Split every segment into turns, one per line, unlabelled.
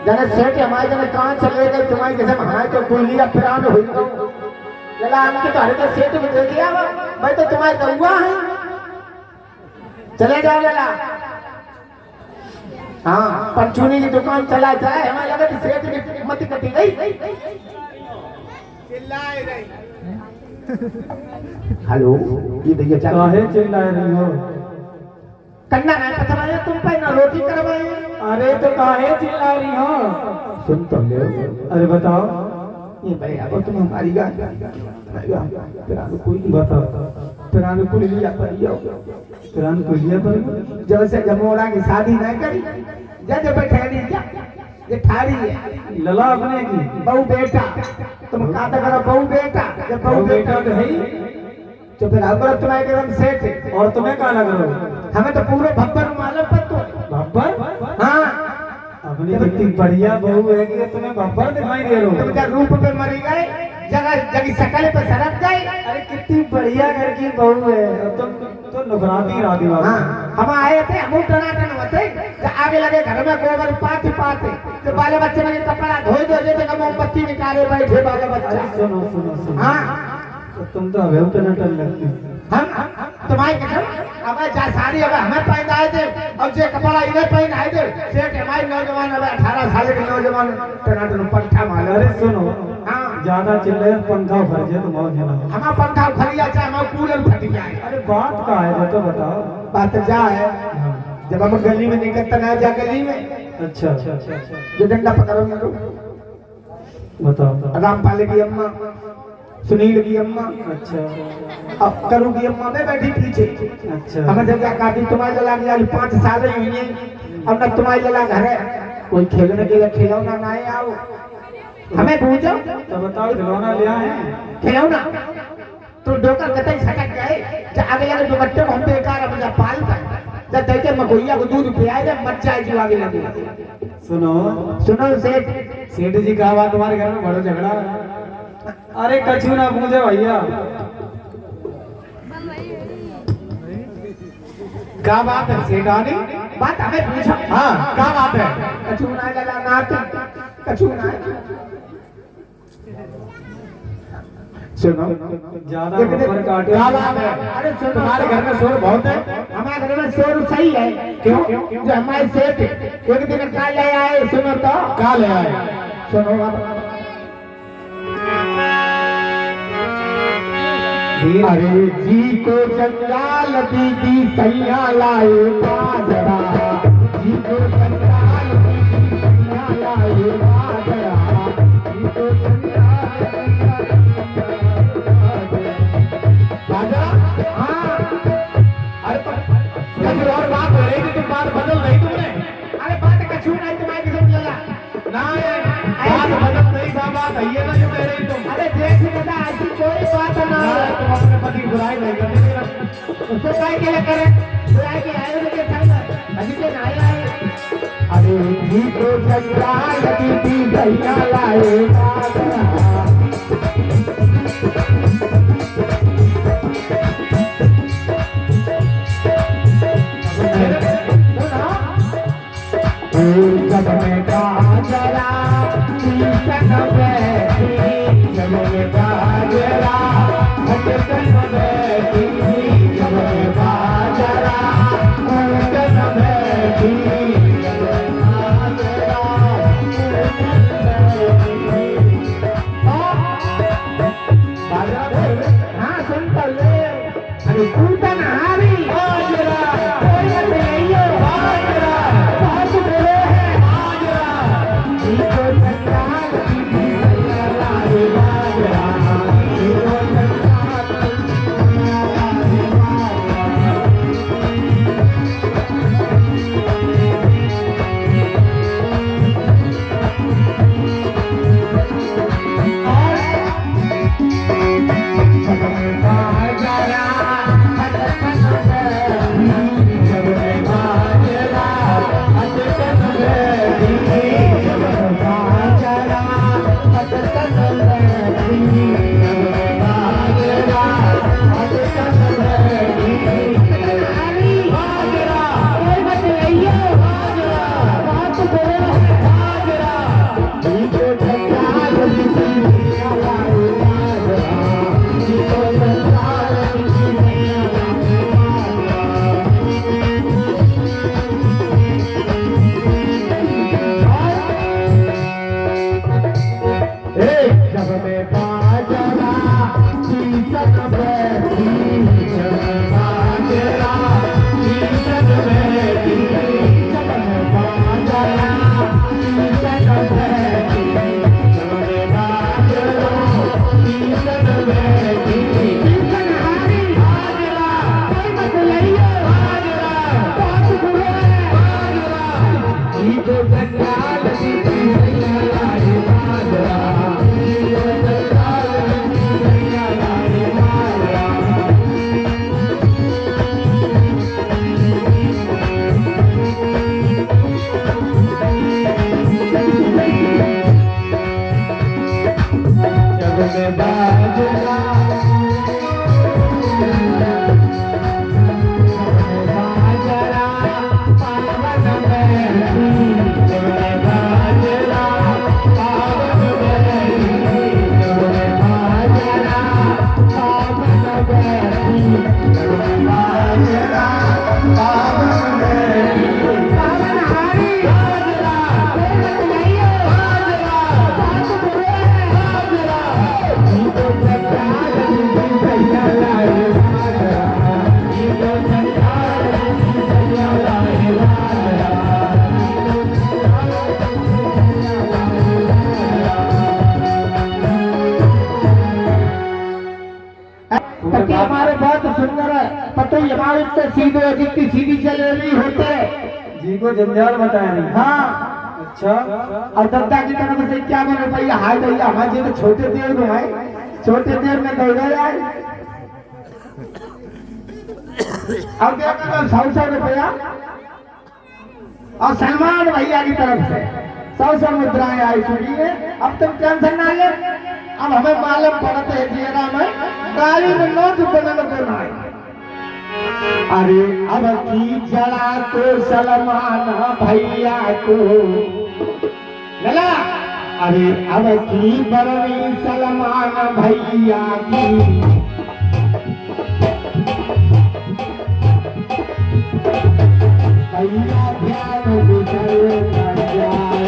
जने सेठ हमारे जने कहां चले गए तुम्हारी जैसे हमारे तो गोलियां फिरान हुई गई लला हमके तो हर के सेठ भी देख लिया भाई तो तुम्हारे गौवा है चले जाओ लला हाँ परचूनी की दुकान चला जाए हमें लगा कि सेठ की मत कटी गई चिल्लाए रही हेलो ये भैया
काहे चिल्ला रही हो?
कन्ना नहीं पता है तुम पे ना रोटी करवाए
अरे तो काहे चिल्ला रही हो?
सुन तो ले
अरे बताओ
ये भाई अब तुम हमारी गा तेरा कोई
बताओ
तेरा कोई लिया पर
कुरान को लिया पर
जब से जमोड़ा की शादी नहीं करी जज बैठे नहीं क्या ये ठाड़ी है
लला अपने की
बहू बेटा तुम कहा था करो बहू बेटा जब बहू
बेटा तो है ही
तो फिर अब तुम्हारे एकदम सेठ
और तुम्हें कहा लग रहा हो?
हमें तो पूरे भब्बर मालूम पर तो
भब्बर
हाँ
अपनी कितनी बढ़िया बहू है कि तुम्हें भब्बर दिखाई दे रहे हो?
तुम क्या रूप पे मरी गए जगह जगह शकल पे सरक गए
अरे कितनी बढ़िया घर की बहू है तुम तो नुकराती राती बात।
हाँ हम आए थे हम टनाटन होते आगे लगे घर में गोबर पाते पाते तो बाले बच्चे में कपड़ा धोई दो जैसे मोमबत्ती निकाले बैठे बाले बच्चे
सुनो सुनो सुनो
हाँ
तो तुम तो हमें टनाटन लगती
हम तुम्हारी कसम अब जा साड़ी अब हमें पहन आए थे और जो कपड़ा इन्हें पहन आए थे सेठ हमारे नौजवान अब 18 साल के नौजवान टनाटन पंखा मारे
अरे सुनो
हाँ
ज्यादा चिल्ले पंखा उखड़ जाए तो मौज है ना
हमारा पंखा उखड़िया चाहे हमारा कूलर फट जाए
अरे बात का है तो बताओ
बात जा है जब हम गली में निकलते ना जा गली में
अच्छा
जो डंडा पकड़ो मेरे
बताओ
रामपाल की अम्मा सुनील की अम्मा
अच्छा
अब करू की अम्मा में बैठी पीछे
अच्छा
हमें जब काटी तुम्हारे जला गया 5 साल हुई है अब न तुम्हारे जला घर है कोई खेलने के लिए खिलौना ना है आओ हमें पूछो
तो बताओ खिलौना ले आए
खिलौना तो डोकर कतई सटक गए जब आगे लगे जो बच्चे को हम बेकार अब जब पाल कर जब देखे मकोइया को दूध पियाए जब मर जाए जो आगे लगे
सुनो
सुनो सेठ
जी कहा बात तुम्हारे घर में बड़ा झगड़ा अरे कछु ना पूछे भैया
क्या बात है सेठानी बात हमें पूछो हाँ क्या बात है कछु ना लला नाती कछु ना सुनो
ज्यादा ऊपर काटे
क्या बात है अरे सुनो तुम्हारे घर में शोर बहुत है हमारे घर में शोर सही है क्यों जो हमारे सेठ एक दिन क्या ले आए सुनो तो क्या ले आए सुनो अरे जी को जंजाल दीदी सैया लाए बाजरा जी को जंजाल दीदी सैया लाए बाजरा जी को जंजाल बाजरा हाँ अरे कुछ और बात हो रही थी तुम बात बदल रही तुमने अरे बात कछू नहीं तुम्हारी किस्म चला ना बात बदल नहीं था बात है ये ना जो कह रही तुम अरे देख दादा ऐसी कोई बात ना तुम अपने पति की बुराई नहीं करते उसको काय के लिए करे बुराई के आए के संग अभी के नहीं आए अरे जी को जंजाल दीदी भैया लाए बाजरा जब में बाजरा टीचन बैठी जब में बाजरा टीचन बैठी जब में बाजरा टीचन बैठी जब में बाजरा बाजरा हाँ सुन तो ले अरे कूटन हारी बाजरा कोई नहीं है बाजरा बहुत बोले हैं बाजरा तो जंजाल दीदी सैया लाए माजरा तो जंजाल दीदी सैया लाए माजरा जग में बाजरा पति हमारे बहुत सुंदर है, पति हमारे तो सीधे जितनी सीधी चल रही होते
जी को जंजाल बताया नहीं।
हाँ
अच्छा,
और दत्ता की तरफ से 51 रुपया हाय भैया हमारे तो छोटे देर में है, छोटे देर में दौड़ जाए और देखा 100 रुपया और सलमान भैया की तरफ से 100 मुद्राएं आई चुकी है। अब तुम टेंशन ना ले, अब हमें मालूम पड़ता है जिया में गाड़ी में नोट बनने को ना है। अरे अब की जड़ा तो सलमान भैया को गला, अरे अब की बरनी सलमान भैया की भैया ध्यान गुजर न जाए।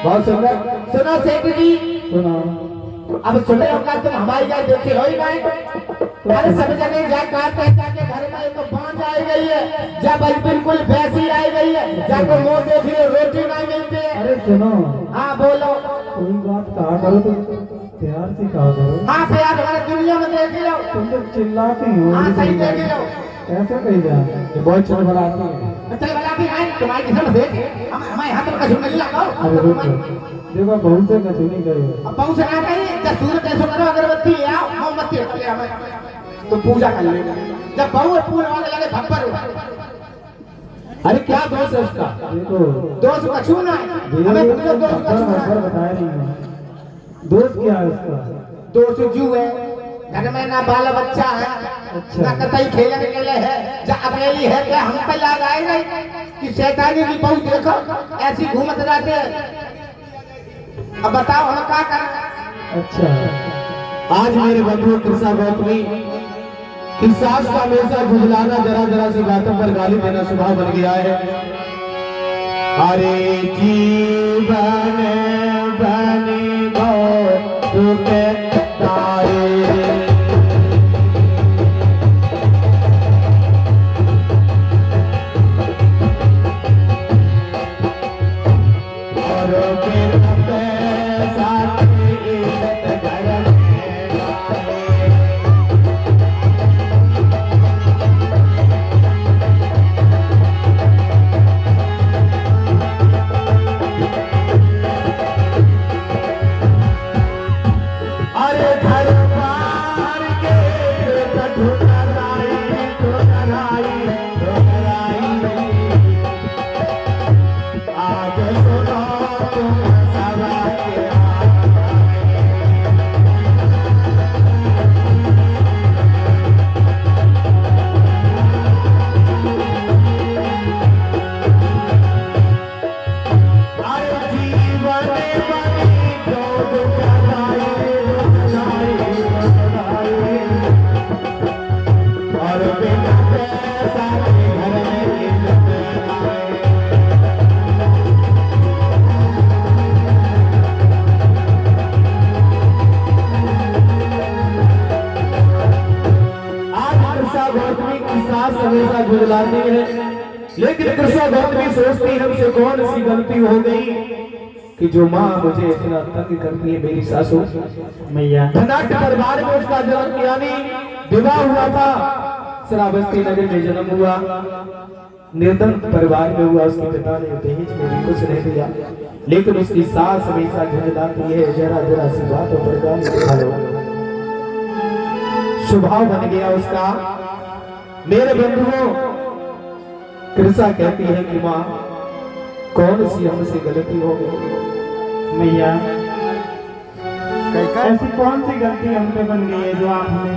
बहुत सुंदर सुनो सेठ जी,
सुना
अब सुने होगा तुम हमारी जाए देखे हो ही नहीं। अरे सब जगह जा काट जाके घर में एक बांझ आई गई है, जब बिल्कुल भैंसी आई गई है, जाकर मुंह देख लियो रोटी नहीं मिलती है।
अरे सुनो,
हाँ बोलो।
कोई बात कहा करो तो प्यार से कहा करो।
हाँ प्यार हमारे दुनिया में देख लो,
तुम तो चिल्लाती हो।
हाँ सही देख लो।
ऐसा कही जा, ये बहुत चल बनाती है।
चल बता भी नहीं तुम्हारी किस्म देख, हमारे हाथ में कसूर नहीं लगाओ।
अरे रुको, देखो बहुत से कचुनी गए।
अब बहुत से ना कहीं जब सूरज कैसे करो अगरबत्ती ले आओ मोमबत्ती रख ले हमें तो पूजा कर लेगा। जब बहु फूल वाले लगे भब्बर अरे क्या दोष है उसका?
देखो
दोष कछु ना है, हमें पूरा दोष कछु ना है।
बताया नहीं है दोष क्या है उसका?
दोष जू है, घर में ना बाल बच्चा है,
अच्छा।
ना कतई खेलने के लिए है, जब अकेली है क्या हम पे याद आए नहीं कि शैतानी की बहू देखो ऐसी घूमत रहते हैं। अब बताओ हम क्या करें?
अच्छा,
आज मेरे बंधु कृष्णा गौतमी की सास का हमेशा झुझलाना, जरा जरा सी बातों पर गाली देना स्वभाव बन गया है। अरे जीवन बने गो तुके तारे और फिर पैसा घर पार के ठुकराई ठुकराई ठुकराई आज सुनो तुम सदा के हमेशा झुझलाती है, लेकिन कृष्णा गौतमी सोचती हमसे कौन सी गलती हो गई कि जो माँ मुझे इतना तंग करती है मेरी सासू
मैया।
धनाट दरबार में उसका जन्म यानी विवाह हुआ था, श्रावस्ती नगर में जन्म हुआ, निर्धन परिवार में हुआ। उसके पिता ने दहेज में भी कुछ नहीं दिया, लेकिन उसकी सास हमेशा झुझलाती है, जरा जरा सी बातों पर गाली दिखा लो। स्वभाव बन गया उसका। मेरे बंधुओं, कृष्णा कहती है कि माँ कौन सी हमसे गलती हो गई
मैया। ऐसी कौन सी गलती हमसे बन गई है जो आप हमें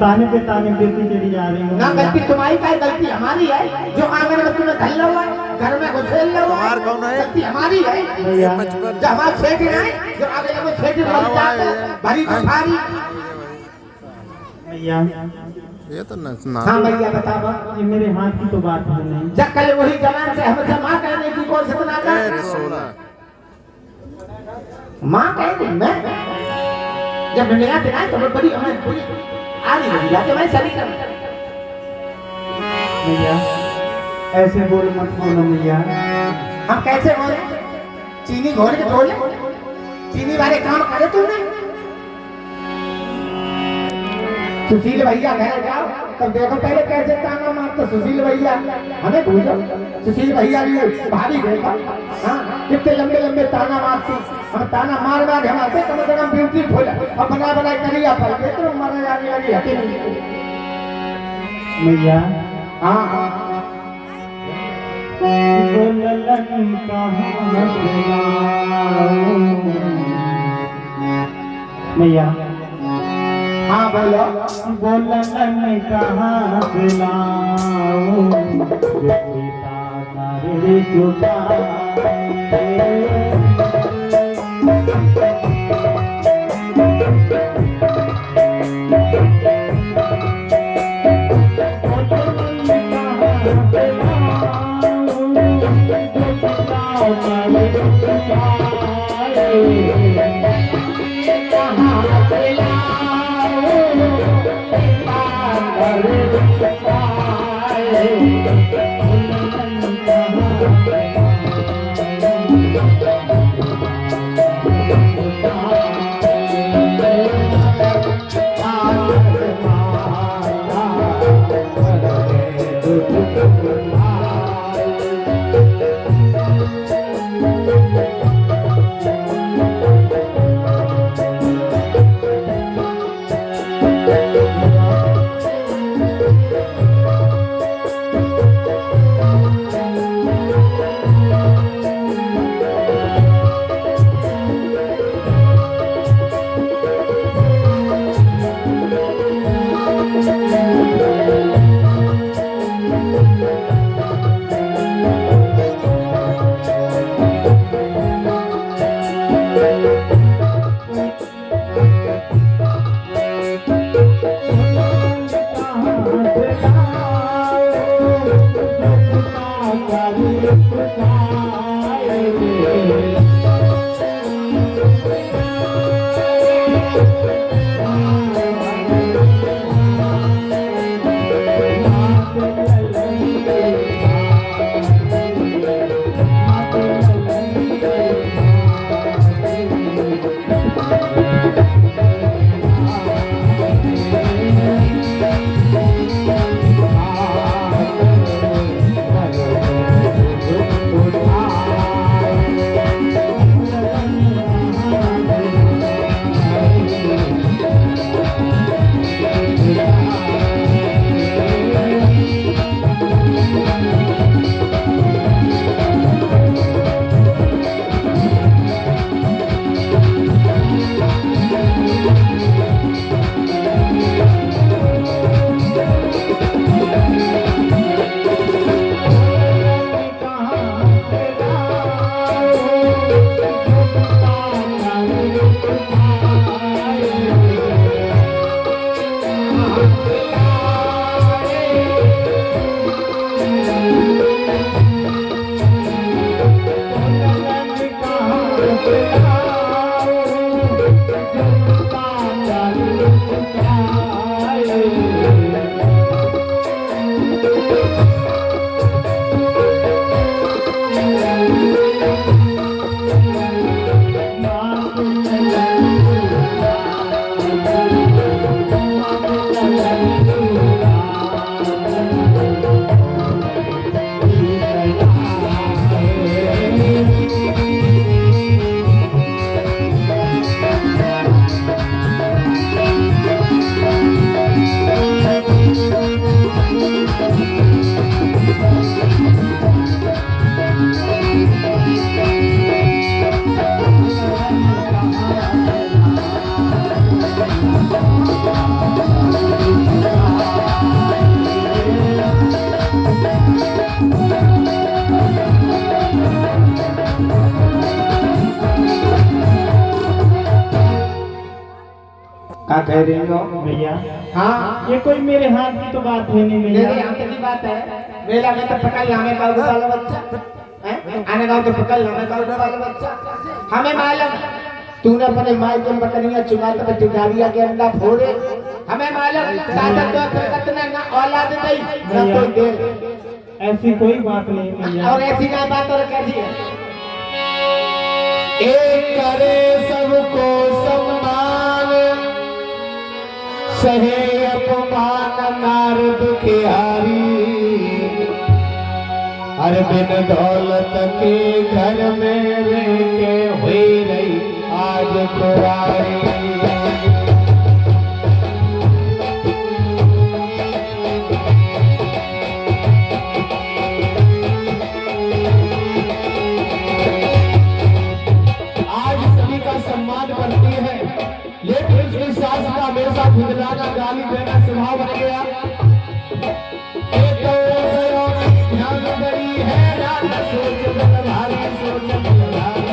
ताने पे ताने देती चली जा रही हो?
ना गलती तुम्हारी का गलती हमारी है, जो आंगन में तुम्हें धल हुआ घर में घुसेल हुआ गलती हमारी है।
मैया
जो हमारे सेठ है, जो आगे में सेठ लग जाते भरी तुम्हारी।
मैया
ये तो ना
हाँ भैया बताओ।
ये मेरे हाथ की तो बात है नहीं।
जब कल वही जवान से हमसे माँ कहने की कौन सतना कर
सोना
माँ कहती मैं जब नया दिना तो बड़ी हमें पूरी आली बड़ी जाके मैं सही कर।
मैया ऐसे बोल मत बोलो मैया।
हम कैसे बोले? चीनी घोल के बोले, चीनी वाले काम करे तुमने। सुशील भैया घर जाओ तब देखो पहले कैसे ताना मारते सुशील भैया, हमें भूलो। सुशील भैया भी भाभी देखो, हाँ कितने लंबे लंबे ताना मारती। हम ताना मार मार हम आते कम से कम ब्यूटीफुल और बना बना करिया पर के तो मारा जाने वाली हटी नहीं।
मैया
हाँ हाँ
बोलन कहाँ मैया।
हाँ बोलो।
बोलन कहाँ से लाऊं जो पिता करे चुकाए।
क्या कह रही हो
भैया
हाँ
ये कोई मेरे हाथ की तो बात है नहीं
मेरे
भैया।
यहाँ की बात है मेला में तो पकड़ हमें का बाल बच्चा हैं? आने गाँव तो पकड़ हमें का बाल बच्चा हमें मालूम तूने अपने माई के बकरियां चुना तो टिकारिया के अंडा फोड़े हमें मालूम दादा तो करकत ने ना औलाद नहीं ना कोई दे
ऐसी कोई बात नहीं भैया।
और ऐसी ना बात और कैसी है एक करे सबको सम्मान सहे अपमान नार दुखियारी हर बिन दौलत के घर में रह के हुई रही आज खुरारी लेकिन उसकी सास का हमेशा खुदलाना गाली देना स्वभाव बन गया एक तो ध्यान बड़ी है रात सोच बल भारी सोच बल भारी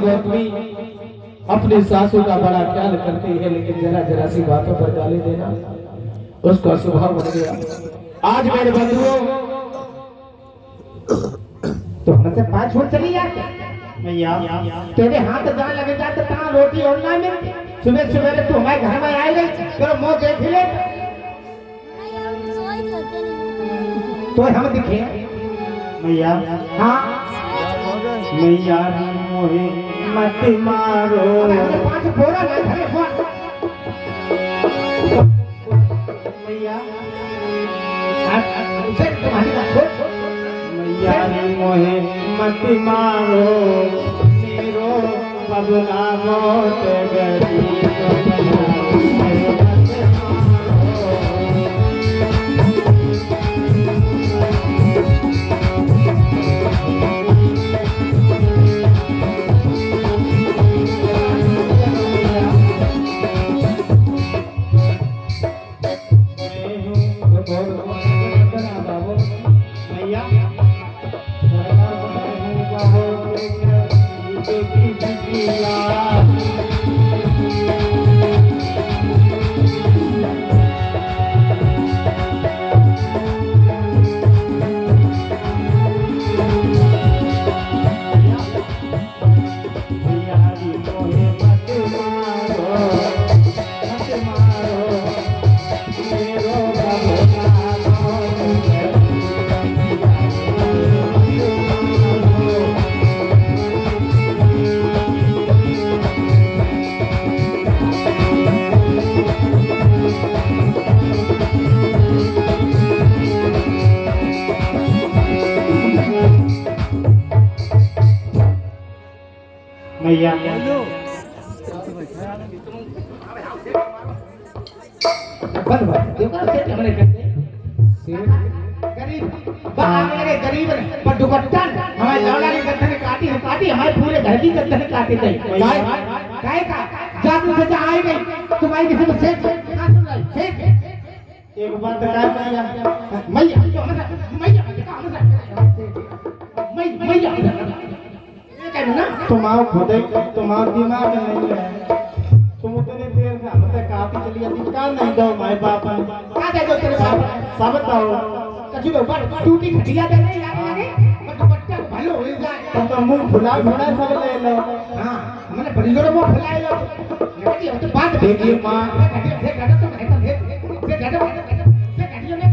गौतमी अपने सासू का बड़ा ख्याल करती है लेकिन जरा जरा सी बातों पर गाली देना उसका स्वभाव बन गया आज मेरे बंधुओं तो हमसे पांच छोड़ चली जाते
भैया
तेरे हाथ जहाँ लगे जाते तहाँ रोटी और ना मिलती सुबह सुबह तू हमारे घर में आई गई तेरा मुंह देख ले तो हम दिखे
भैया
हाँ
मैया मोहे मत मारो
पांच बोरा ना घरे
मैया
तुम्हारी बात छोड़
मैया मोहे मत मारो मेरो बबला मोत गरीब भैया
गरीब पर दुपट्टा हमारे लौला की गर्दन काटी है काटी हमारे पूरे घर की गर्दन काटी गई काय का जादू से आई गई तुम्हारी किसी को सेठ
एक बात का भैया
मैया मैया
तुम्हारा खुद तुम्हारा दिमाग नहीं है तुम उतने देर से हमसे काफी चली जाती कान नहीं दो माय बाप
का दे दो तेरे बाप
सब बताओ
कछु तो ऊपर टूटी खटिया दे नहीं यार लगे पर दुपट्टा भलो हो जाए
तुम तो मुंह फुला फुला सब ले लो
हां हमने बड़ी जोर मुंह फुलाए लो बेटी हम तो बात
देखिए मां
से गाड़ा तो मैं तो से गाड़ा से गाड़ियों ने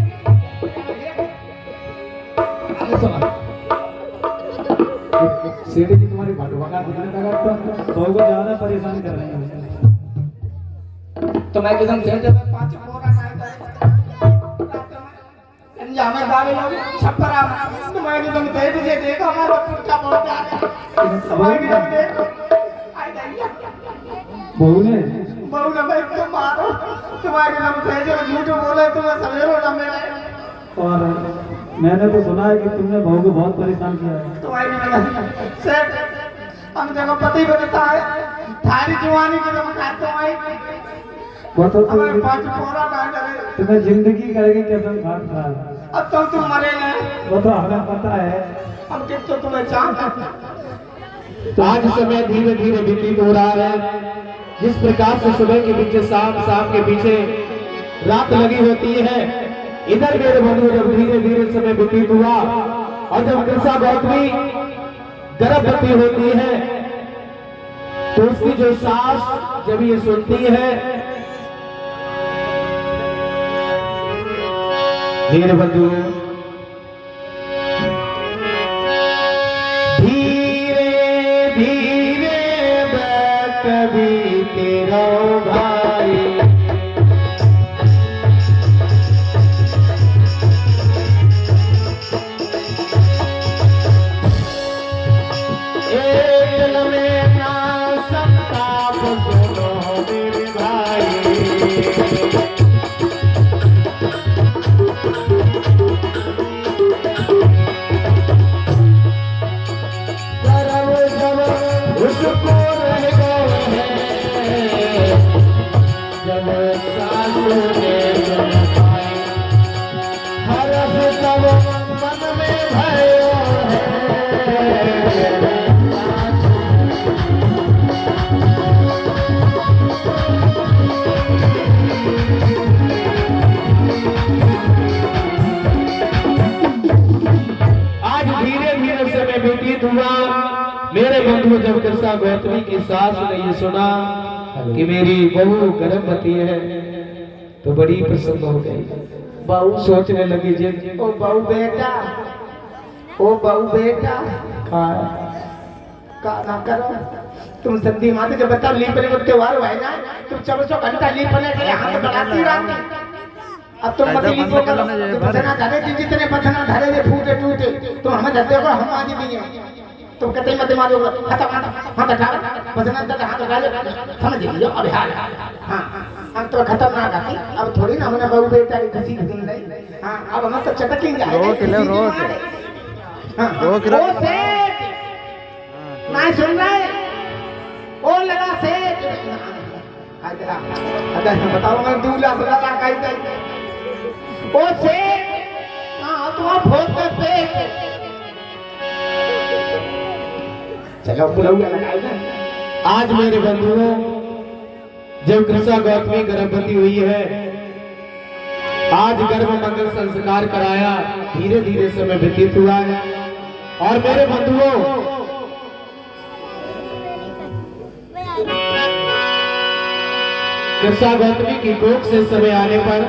अरे सुना सीढ़ी की तुम्हारी भटवाका दिखने लगा तो
को ज्यादा परेशान कर रहे हैं
तो मैं एकदम से 5 बोरा
या हमें दावे छप्परा तुम्हारी तुम तेज से देखो हमारा पुट्ठा बहुत आ तुम्हारी तुम देखो आई दैया
बहू ने
भाई तुम मारो तुम्हारी तुम तेज झूठ बोले तुम्हें सवेरो ना मिले
और मैंने तो सुना है कि तुमने बहू को बहुत परेशान किया है।
तुम्हारी सेठ हम देखो पति बनता है थारी जवानी की तुम खाते हो आई
वो तो
हमारे पांच पूरा ना करे
तुम्हें जिंदगी करेगी कसम खा खा
अब तुम मरे ना
वो तो हमें पता है।
हम कितना तुम्हें चाहते
आज समय धीरे धीरे व्यतीत हो रहा है। जिस प्रकार से सुबह के पीछे शाम, शाम के पीछे रात लगी होती है, इधर मेरे बंधु जब धीरे धीरे समय व्यतीत हुआ और जब कृष्णा गौतमी गर्भवती होती है तो उसकी जो सास जब ये सुनती है, मेरे बंधु धीरे धीरे कभी तेरा भाई एक में ना संताप सुनो मेरे भाई उसको रह गए हैं जब सासू ने पाई हरस तब मन में भयो है। आज धीरे धीरे समय व्यतीत हुआ। मेरे बंधु जब कृष्णा गौतमी की सास ने ये सुना कि मेरी बहू गर्भवती है तो बड़ी प्रसन्न हो गई। बहू सोचने लगी जी
ओ बहू बेटा का ना करो तुम संधि माते जब बता लीपने को त्योहार हुआ है ना तुम 24 घंटा लीपने के हाथ बढ़ाती रहती। अब तुम मत लीपो करो बचना धरे जितने बचना धरे ये फूटे टूटे तुम हमें धरते हो हम आज नहीं है तुम कहते मत मारो हाथ हटा बचना तक हाथ उठा ले समझ लियो अब हाल हां हम तो खतरनाक आती अब थोड़ी ना हमने बहू बेटा की खुशी सुन ली। हां अब हम तो चटक ही जाए रोक रो नहीं सुन रहे ओ लगा सेठ अगर बताओ मैं दूल्हा से लगा कही ओ सेठ हां तुम भोग पे चलो बुलाऊंगा लगाएगा।
आज मेरे बंधुओं जब कृष्णा गौतमी गर्भवती हुई है, आज गर्भ मंगल संस्कार कराया, धीरे धीरे समय व्यतीत हुआ है। और मेरे बंधुओं कृष्णा गौतमी की कोख से समय आने पर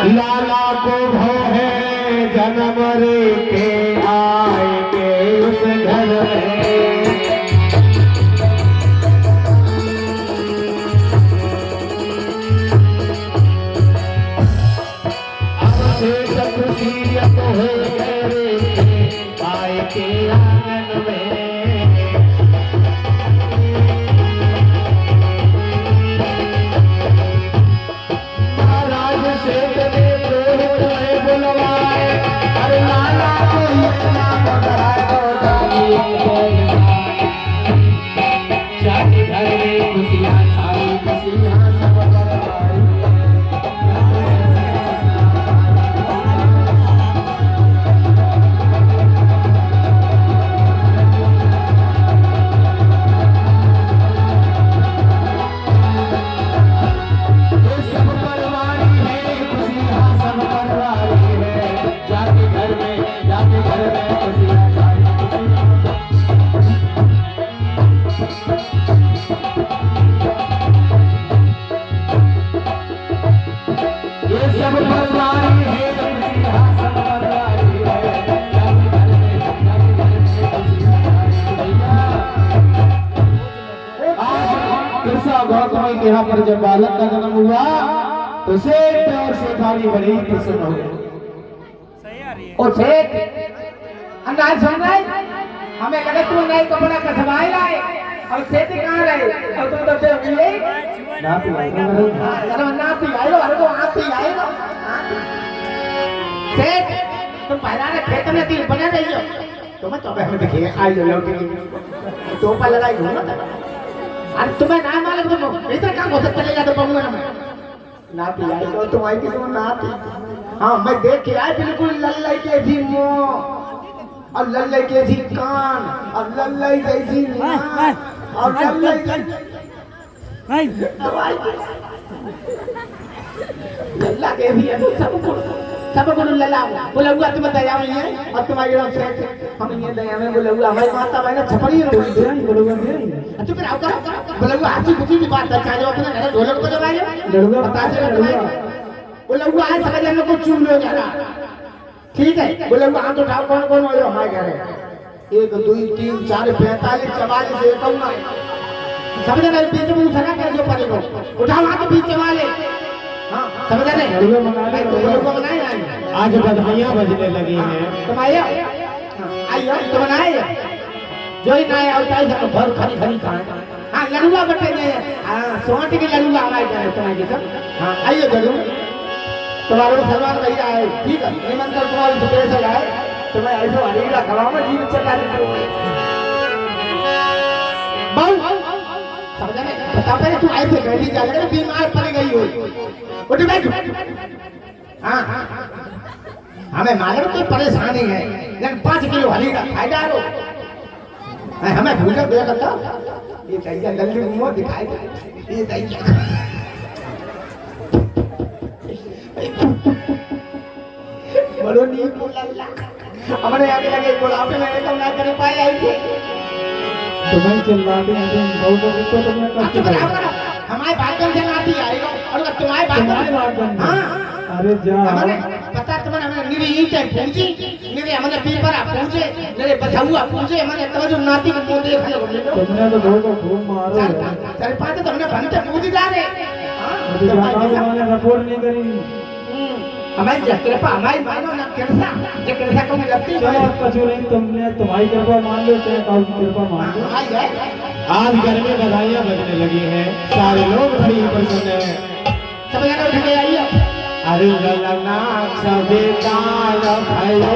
लाला को भव है जन्म रे के आए के उस घर में अब से खुशियत हो गए आए के आंगन में। यहाँ पर जब बालक का जन्म हुआ तो सेठ और सेठानी बड़ी प्रसन्न हो गए।
ओ सेठ अंदाज सुन रहे हमें लगे तू नए कपड़ा कसवाए लाए और सेठ कहाँ रहे और तुम तो से मिले
ना तू
अरे ना पी आए लो अरे तो आप पी आए लो सेठ तुम पहला ने खेत में दिल बने रही हो तुम्हें तो हमें देखिए आई लौटी तो पर लगाई घूमो अरे तुम्हें ना मालूम तुम इधर कहाँ घुस चलेगा तो पहुंगा ना पी आई तो तुम आई कि तुम ना पी हाँ मैं देख के आए बिल्कुल लल्लाई के थी मुंह और लल्लाई के थी कान और लल्लाई जैसी नाक और लल्लाई लल्ला के भी है सब को लल्ला बोला हुआ तुम दया में है और तुम्हारे नाम से हम ये दया में बोला हुआ हमारी माता बहन छपड़ी है बोला हुआ अच्छा फिर आओ बोला हुआ आज कुछ भी बात अच्छा जो अपने घर ढोलक को दबाए
लड़ूंगा
बता से बोला हुआ आज समझ में कुछ चुन लो जरा ठीक है बोला हुआ हाथ उठाओ कौन कौन हो हमारे घर है 1 2 3 4 45 44 51 समझ रहे बीच में उठना क्या जो पड़ेगा उठाओ हाथ बीच वाले हाँ समझ रहे
लड़ूंगा मंगा ले
लड़ूंगा बनाए
आज बधाइयां बजने लगी हैं
तुम आइए आइए तो बनाए जो ही ना आता है सब भर खरी खरी खाए हाँ लड़ुआ बटे ने हाँ सोटी के लड़ुआ हमारे घर तुम्हारे सब हाँ आइए जरूर तुम्हारे सलमान भैया है ठीक है निमंत्रण तुम्हारी स्पेशल है तुम्हें ऐसे हरीला खवाओ में जीव चला रहे बहु समझा नहीं बता पहले तू ऐसे गली जा लगा बीमार पड़ गई हो उठ बैठ हाँ हमें मालूम कोई परेशानी है लेकिन 5 किलो हरीला खाई डालो हमें भूल दे करता ये चाहिए जल्दी मुंह दिखाई ये चाहिए बोलो नहीं बोला हमारे आगे लगे बुढ़ापे में एकदम ना कर पाए आई थी
तुम्हें चिल्लाती हैं तुम बहुत तो तुम्हें करते हो
हमारे बात चलाती आएगा और तुम्हारे बात हाँ
अरे जा
पता तुम्हें हमें निरी ईंट पूछी निरी हमने पीपरा पूछे निरी बचाहुआ पूछे हमने तो जो नाती को मुंह देख लो
तुमने तो बहुत खूब मारो
चल पाते तो हमने बनते पूछ जा रहे
मुझे जाना मैंने रिपोर्ट नहीं करी
हमारी कृपा हमारी मानो ना कृपा जो कृपा को लगती है
चलो कछु नहीं तुमने तुम्हारी कृपा मान लो चाहे काउ की कृपा मान लो आज घर में बधाइयां बजने लगी हैं सारे लोग बड़ी प्रसन्न हैं
सब जगह उठ के आइए
अरे ललना सबे काल भयो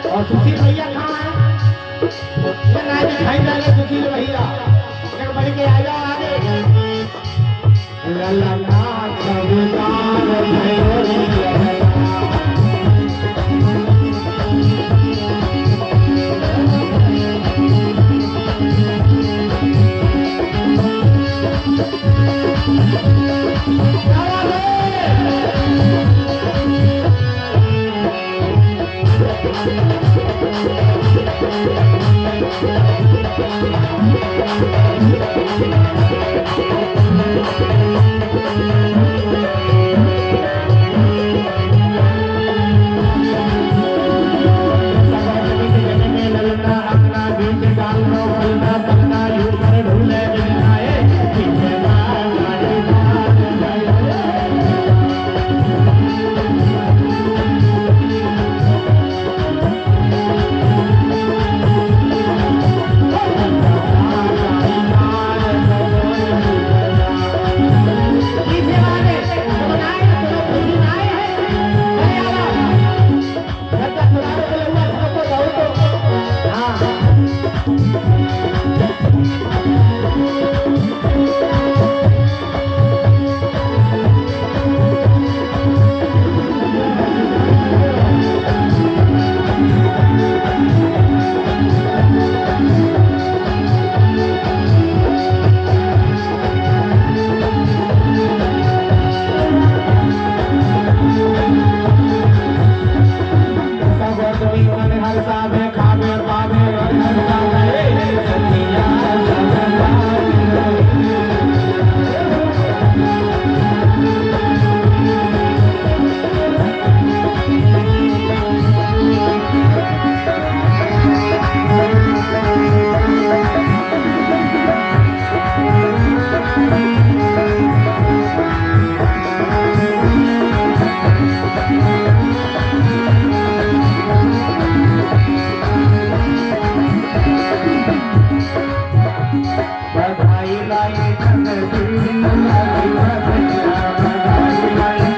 और सुशील भैया कहाँ है ये ना दिखाई दे रहे सुशील भैया एक बढ़ के आएगा आगे
ललना सबे काल भयो
ललना अपना बीच डाल
बरसावे खावे पावे और बरसावे सखिया बधाई लाई जगदीश लाई बधाई लाई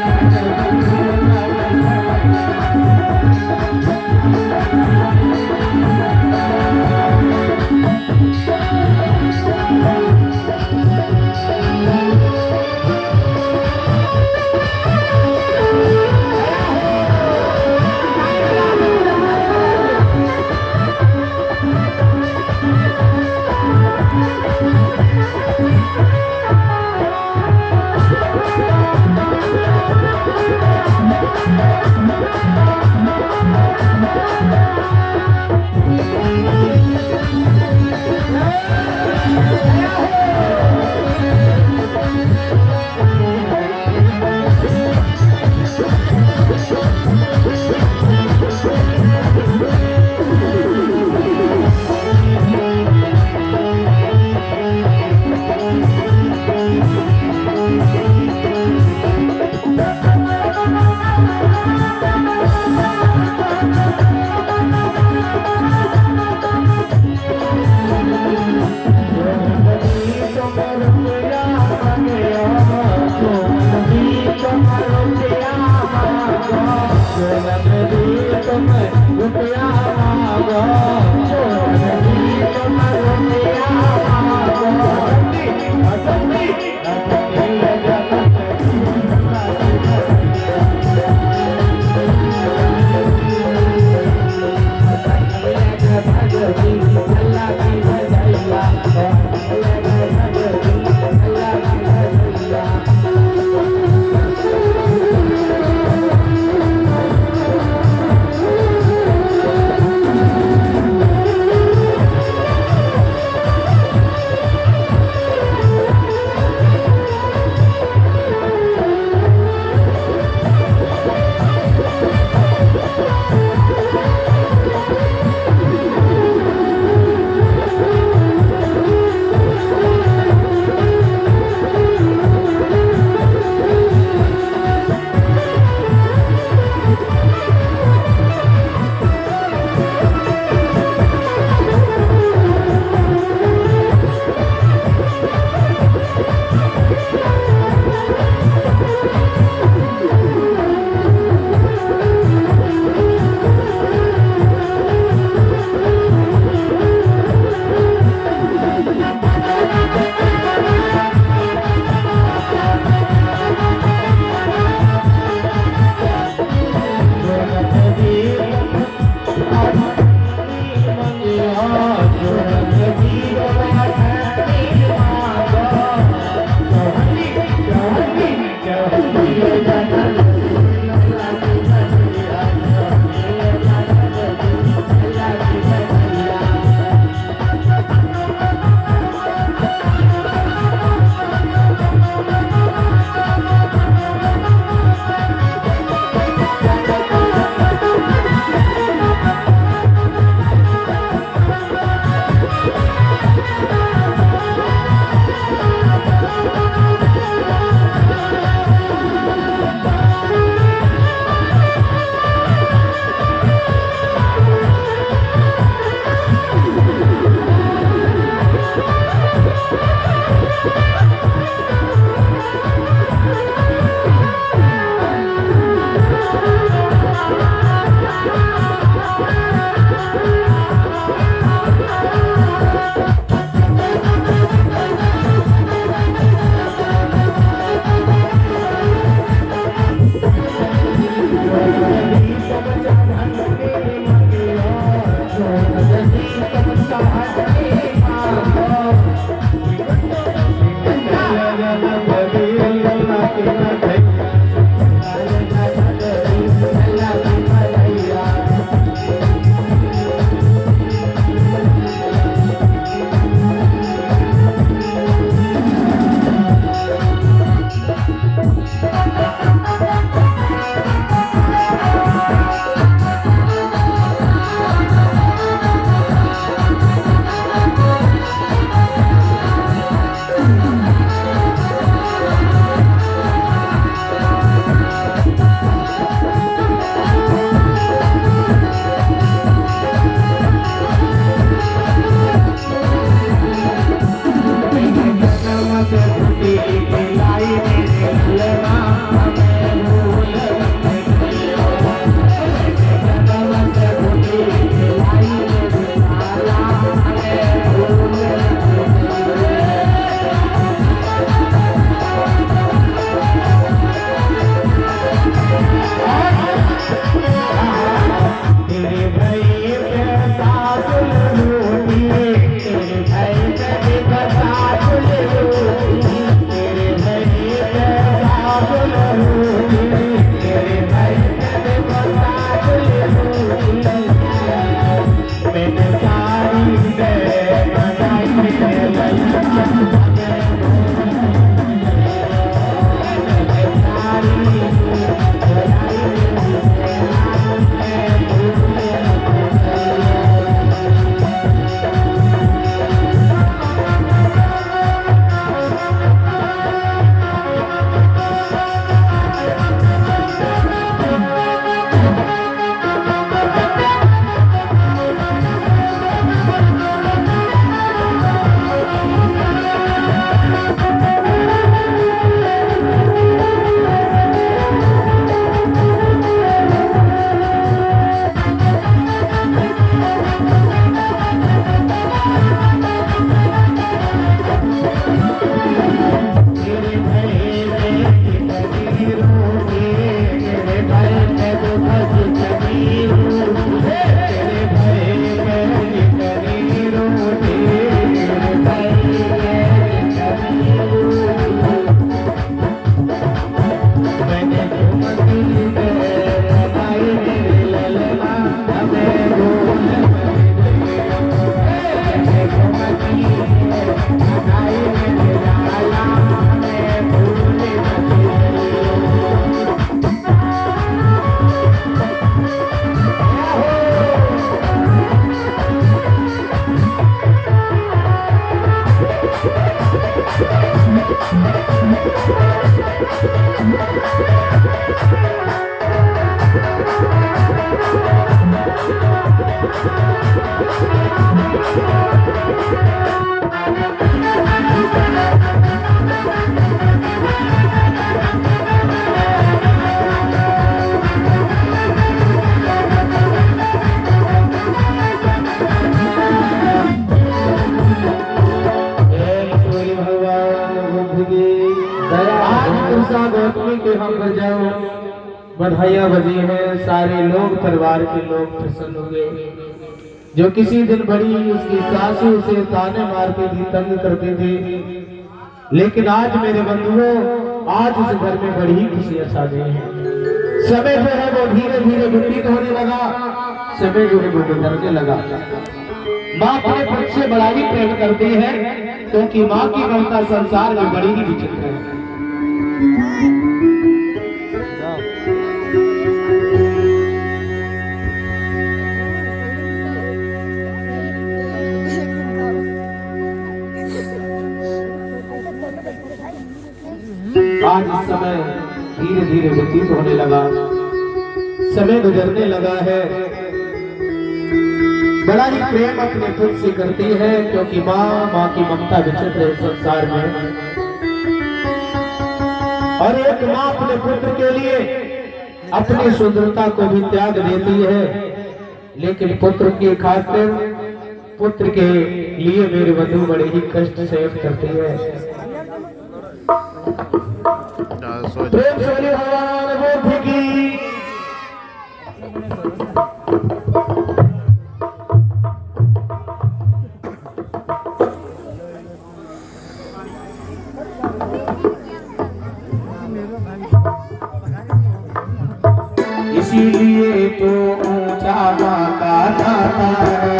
बधाइयाँ बजी हैं, सारे लोग परिवार के लोग प्रसन्न हुए। जो किसी दिन बड़ी उसकी सासू उसे ताने मारती थी, तंग करती थी, लेकिन आज मेरे बंधुओं, आज इस घर में बड़ी ही खुशियां छा गई हैं। समय जो है वो धीरे धीरे व्यतीत होने लगा, समय जो है वो गुजरने लगा। माँ अपने पुत्र से बड़ा ही प्रेम करती है, क्योंकि माँ की ममता संसार में बड़ी ही विचित्र है। आज इस समय धीरे धीरे व्यतीत होने लगा, समय गुजरने लगा है। बड़ा ही प्रेम अपने पुत्र से करती है, क्योंकि माँ की ममता विचित्र है संसार में। और एक माँ अपने पुत्र के लिए अपनी सुंदरता को भी त्याग देती है, लेकिन पुत्र की खातिर, पुत्र के लिए मेरे बंधु बड़े ही कष्ट सहन करती है। प्रेम से बोलिए भगवान बुद्ध की। इसीलिए तो ऊंचा माता दाता है।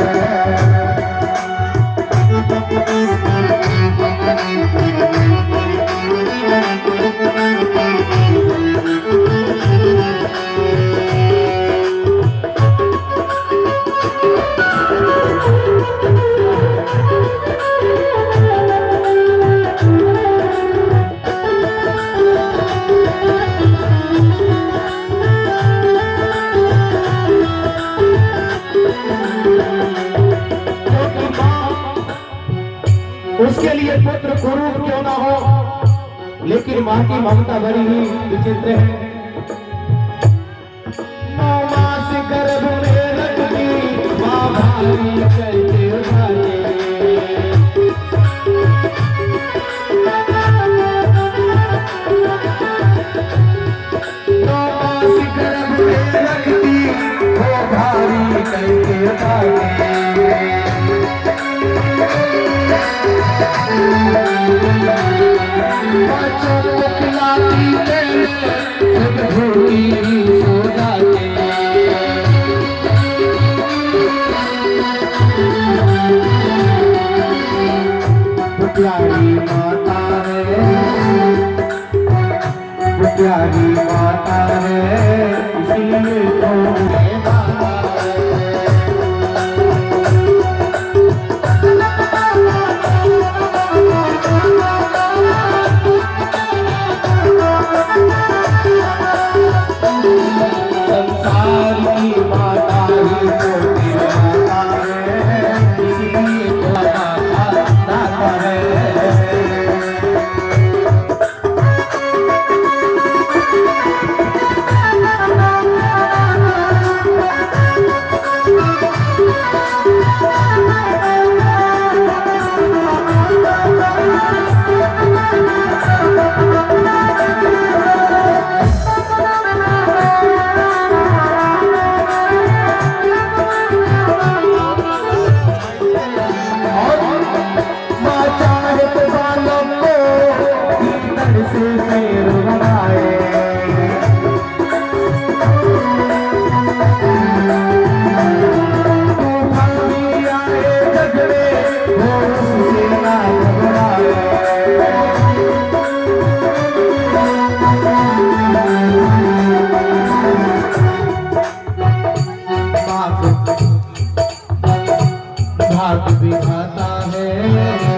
उसके लिए पुत्र कुरूप क्यों ना हो, लेकिन माँ की ममता बड़ी ही विचित्र है। 9 मास गर्भ में रखती माँ भारी करके उठाए। 9 मास गर्भ में रखती वो भारी करके उठाए। बच्चों को खिलाती खुद भूखी सो जाते। प्यारी माता है, प्यारी माता है, इसीलिए तो विधाता है,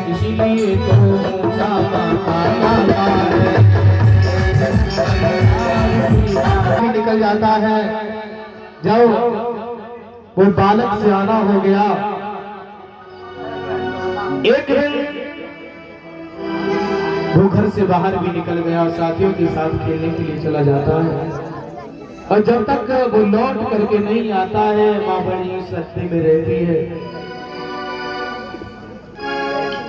इसीलिए तो निकल जाता है। जब वो बालक से आना हो गया, एक दिन वो घर से बाहर भी निकल गया, साथियों के साथ खेलने के लिए चला जाता है। और जब तक वो लौट करके नहीं आता है, माँ बड़ी सस्ती में रहती है।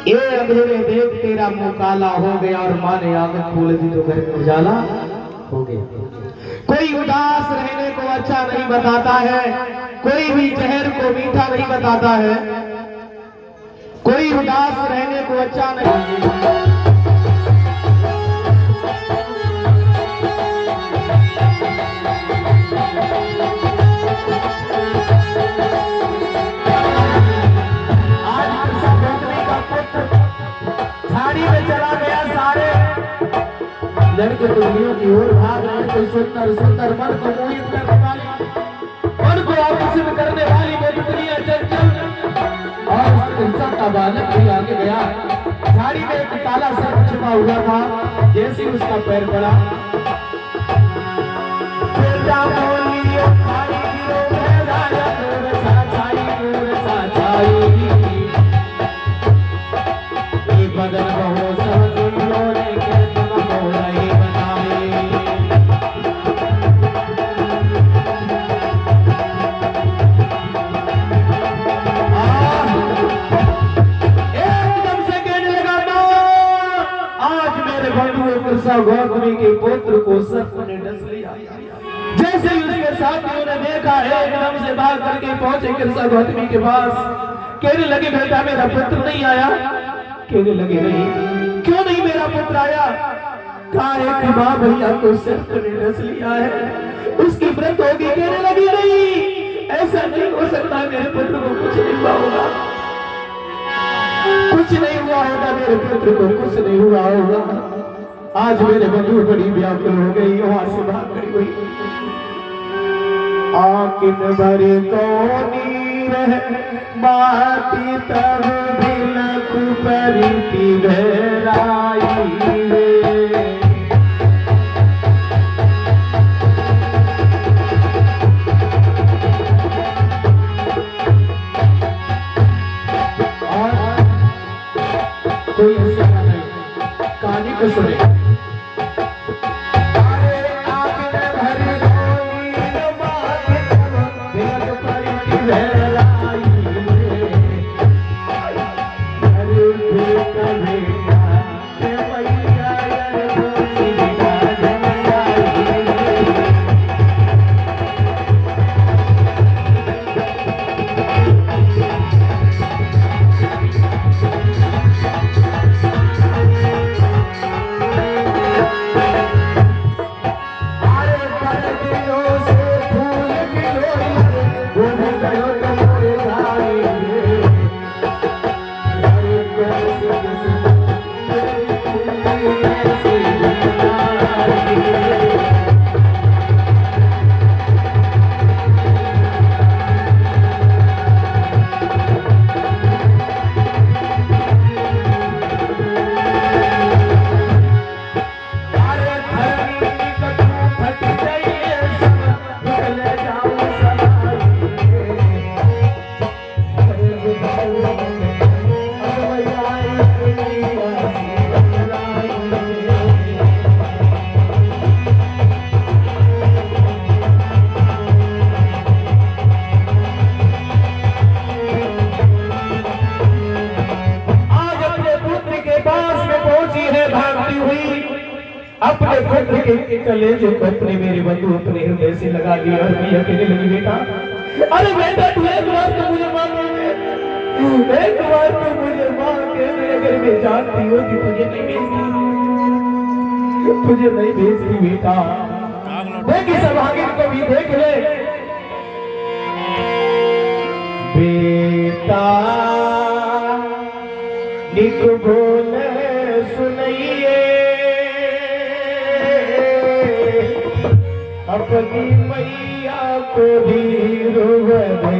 ये अंधेरे देख तेरा मुंह काला हो गया, और माँ ने आंखें खोल दी तो घर में उजाला हो गया। कोई उदास रहने को अच्छा नहीं बताता है, कोई भी जहर को मीठा नहीं बताता है, कोई उदास रहने को अच्छा नहीं। लड़के दुनिया की ओर भाग रहे, कोई सुंदर सुंदर मन को मोहित करने वाली, मन को आकर्षित करने वाली वो दुनिया चंचल और इंसान का बालक भी आगे गया। झाड़ी में एक काला सर्प छिपा हुआ था, जैसे ही उसका पैर पड़ा बेटा बोलियो भाई गिरो मेरा नूर साचाई नूर साचाई ये बदन बहु सहनुलो ने गौतमी के पुत्र को सर्प ने डस लिया। जैसे ही उसके साथियों ने देखा एकदम से भाग करके पहुंचे कृष्ण गौतमी के पास, कहने लगे बेटा मेरा पुत्र नहीं आया। कहने लगे नहीं, क्यों नहीं मेरा पुत्र आया? कहा कि मां भैया को सर्प ने डस लिया है, उसकी व्रत होगी। कहने लगी नहीं, ऐसा नहीं हो सकता, मेरे पुत्र को कुछ नहीं हुआ होगा, कुछ नहीं हुआ होगा, मेरे पुत्र को कुछ नहीं हुआ होगा। आज मेरे बंधु बड़ी व्याकुल हो गई, वहां से भाग खड़ी हुई। आकिन भरे कौनी रह बाती तब बिलक परिति गहराई कोई ऐसा नहीं कहानी को सुने। अपने पुत्र के कलेजे को अपने मेरे बंधु अपने हृदय से लगा लिया और मैं कहने लगी बेटा, अरे बेटा तू एक बार तो मुझे मांगे, एक बार तो मुझे मांगे, अगर मैं जानती होती तुझे नहीं भेजती, तुझे नहीं भेजती बेटा। देख सब आगे को भी देख ले बेटा, निक बोले सुनिए अपनी मैया को भी रुवैया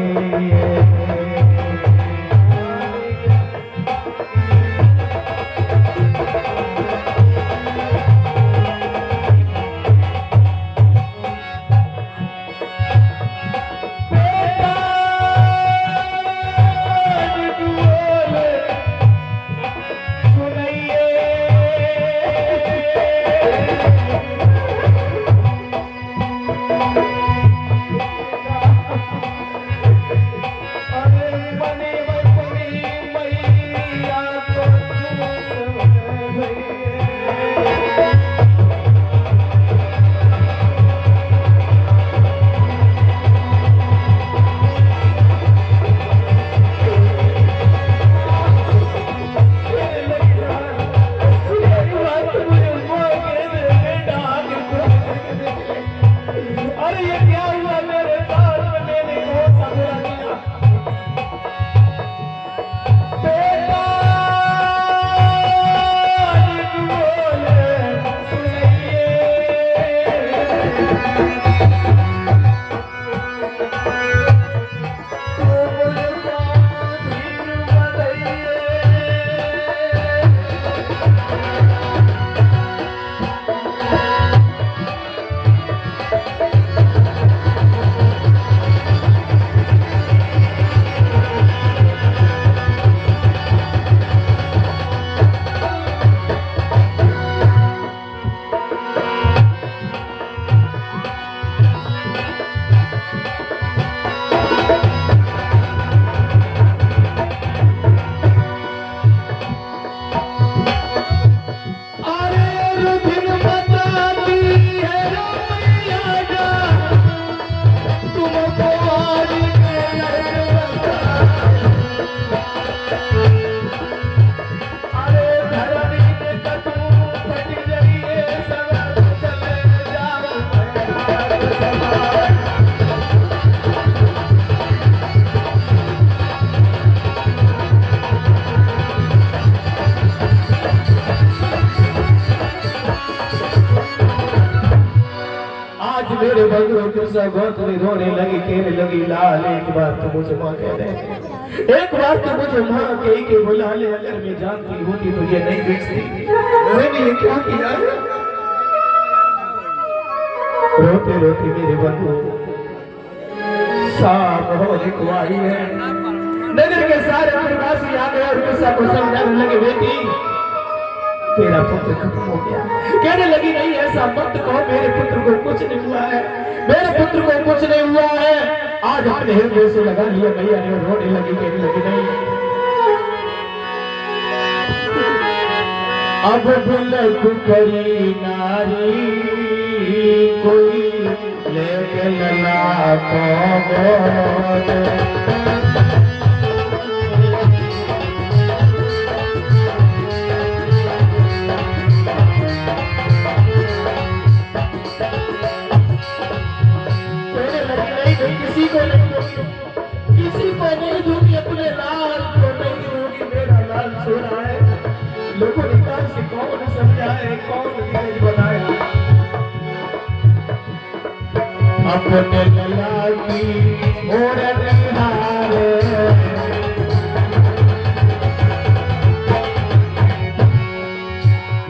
बंधु कृष्ण गौतमी रोने लगी, कहने लगी लाल एक बार तो मुझे माँ कह दे, एक बार तो मुझे माँ कह के बुला ले, अगर मैं जानती होती तो ये नहीं बेचती। मैंने ये क्या किया? रोते रोते मेरे बंधु शाम होने को आई है, नगर के सारे प्रवासी आ गए और कृष्ण को समझाने लगे, बेटी तेरा पुत्र खत्म हो गया। कहने लगी नहीं ऐसा मत कहो, मेरे पुत्र को कुछ नहीं हुआ है, मेरे पुत्र को कुछ नहीं हुआ है। आज अपने हृदय से लगा लिया भैया ने, रोने लगी, कहने लगी नहीं अब बुलक करी नारी कोई लेके लला को किसी को नहीं दूंगी, अपने लाल को नहीं दूंगी, मेरा लाल सो रहा है। लोगों ने कहा से कौन समझाए, कौन धीरज बनाए, अपने लाल की ओर निहारे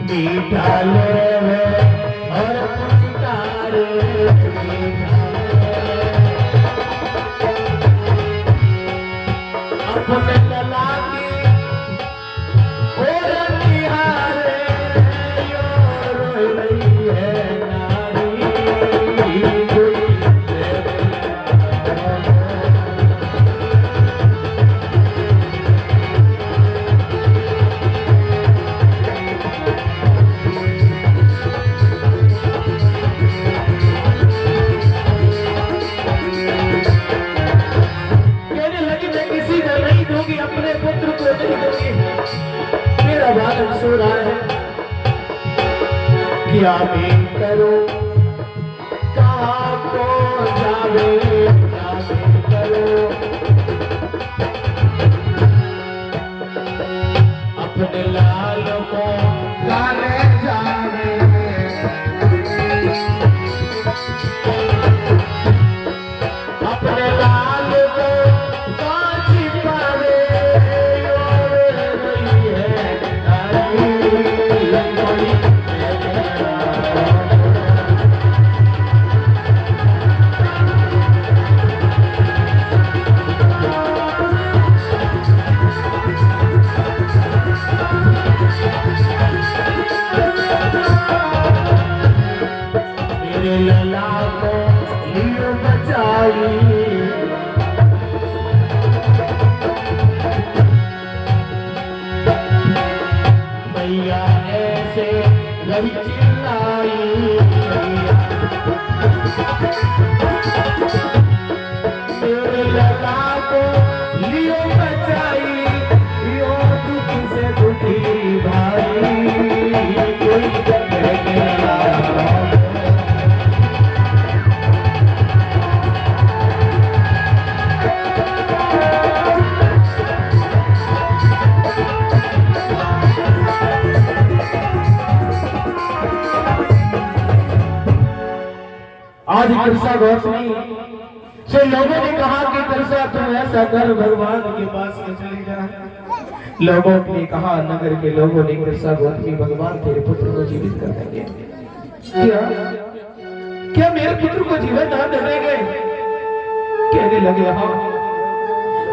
मीठा ले और पुचकारे अपने लला की ओर निहारे रो रही है नारी कोई अपने पुत्र को नहीं दूंगी, मेरा बालक सो रहा है। क्या मैं करूं, कहाँ को जावे, क्या मैं करूं, अपने लाल को लाले जावे, अपने लाल को कांची पावे लला को लियो बचाई, मैया ऐसे रही चिल्लाई, मेरे लला को लियो बचाई, यो दुखी से दुखी भाई कोई आज कृष्ण गौतमी से लोगों ने कहा कि कृष्ण तुम ऐसा कर भगवान के पास में चली जा। लोगों ने कहा, नगर के लोगों ने कृष्ण गौतमी भगवान तेरे पुत्र को जीवित कर देंगे। क्या क्या मेरे पुत्र को जीवन दान दे देंगे? कहने लगे हाँ।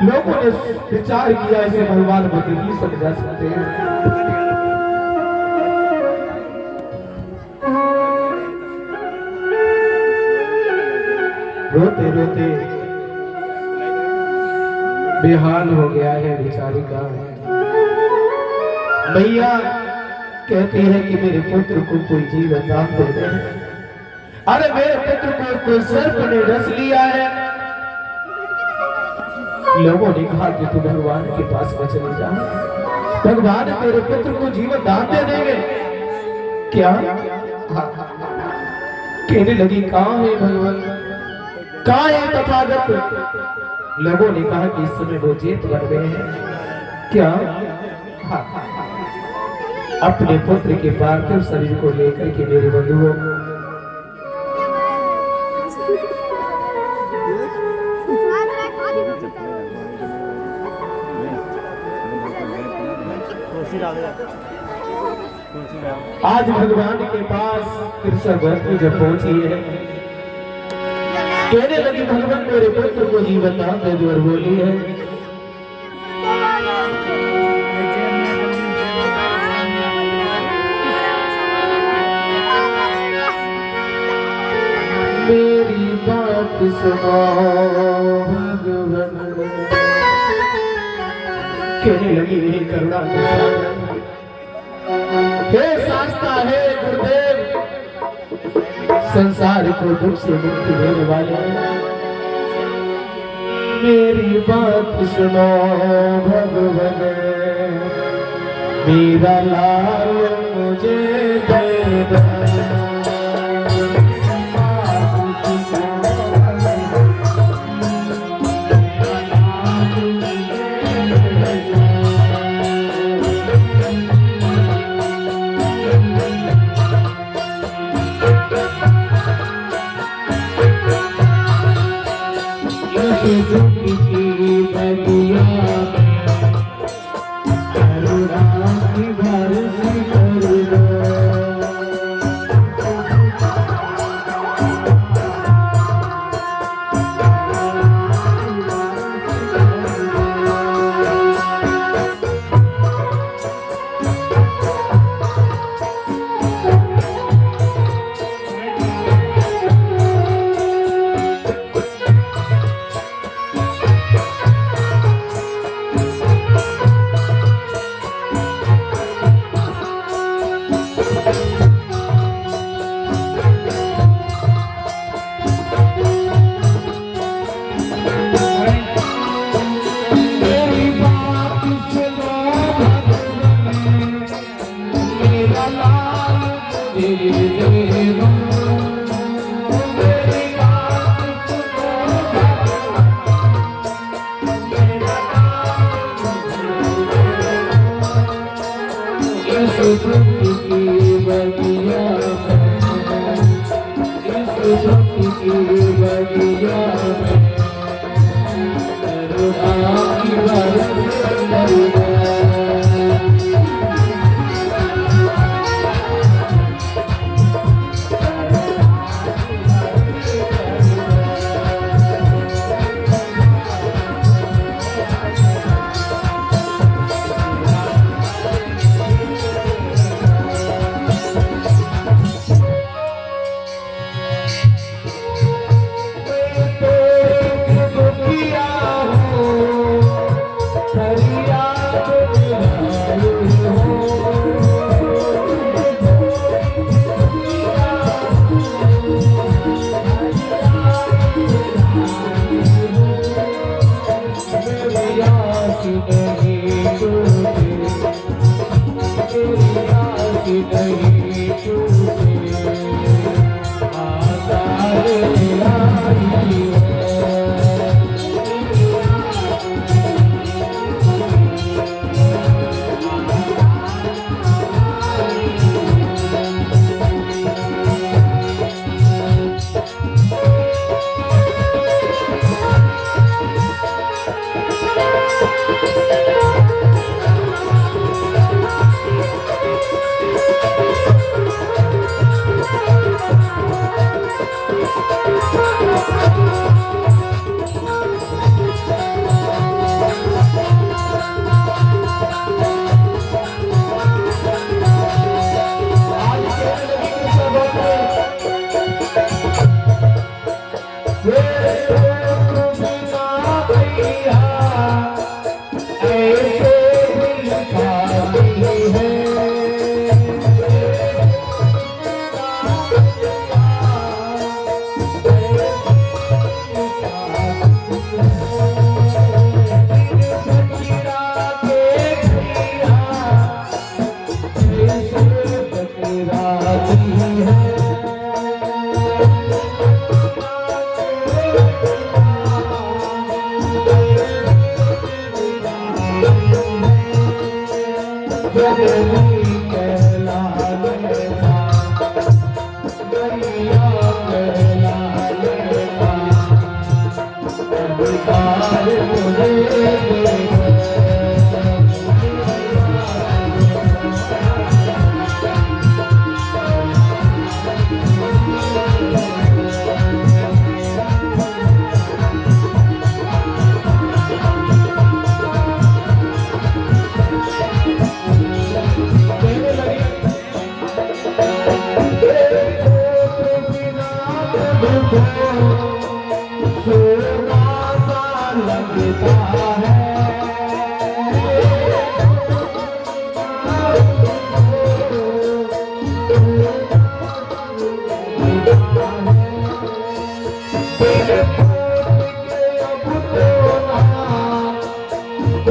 लोगों ने विचार किया इसे भगवान बुद्ध नहीं समझा सकते हैं। रोते रोते बेहाल हो गया है बेचारी का। मैया कहती है कि मेरे पुत्र को कोई जीवन दान दे दे। अरे मेरे पुत्र को कोई सर्प ने डस लिया है। लोगों ने कहा कि तू भगवान के पास में चली जा, भगवान तेरे पुत्र को जीवन दान दे देंगे। क्या कहने लगी, कहाँ है भगवान, कहाँ है तथागत? लोगों ने कहा कि इस समय वो जेठ बन गए हैं। क्या अपने पुत्र के पार्थिव शरीर को लेकर के मेरे बंधुओं आज भगवान के पास कृष्ण भक्त जब पहुंची है, कहने लगी भगवान मेरे पुत्र को जीवन दान दे दो, और बोली है मेरी बात सुनो भगवान। कहने लगी मेरी करुणा के सागर, हे शास्ता, हे गुरुदेव, संसार को दुख से मुक्ति देने वाले, मेरी बात सुनो भगवान। मेरा लाल मुझे दे दो,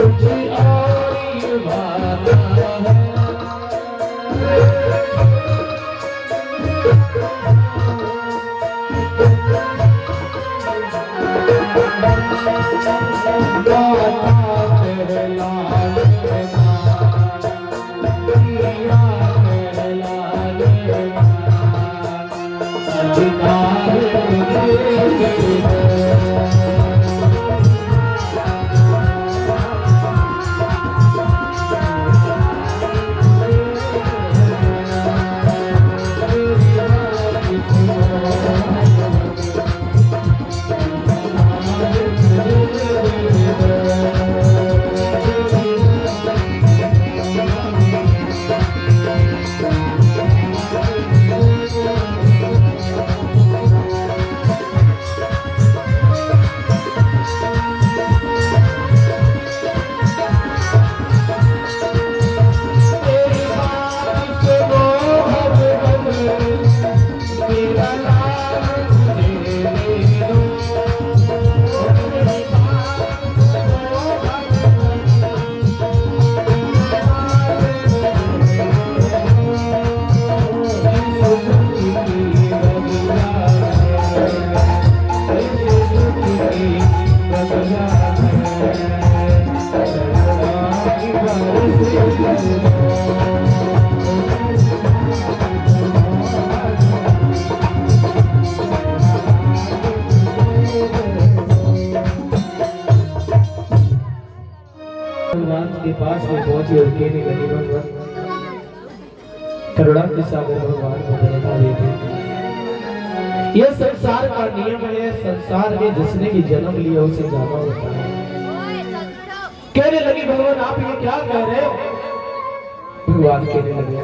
कुछ और ही वादा है। भगवान के पास में पहुंची और कहने लगी भगवान करुणा के सागर भगवान को बता देते। ये संसार का नियम है, संसार में जिसने भी जन्म लिया उसे जाना होता है। कहने लगी भगवान आप ये क्या कह रहे हो? भगवान कहने लगे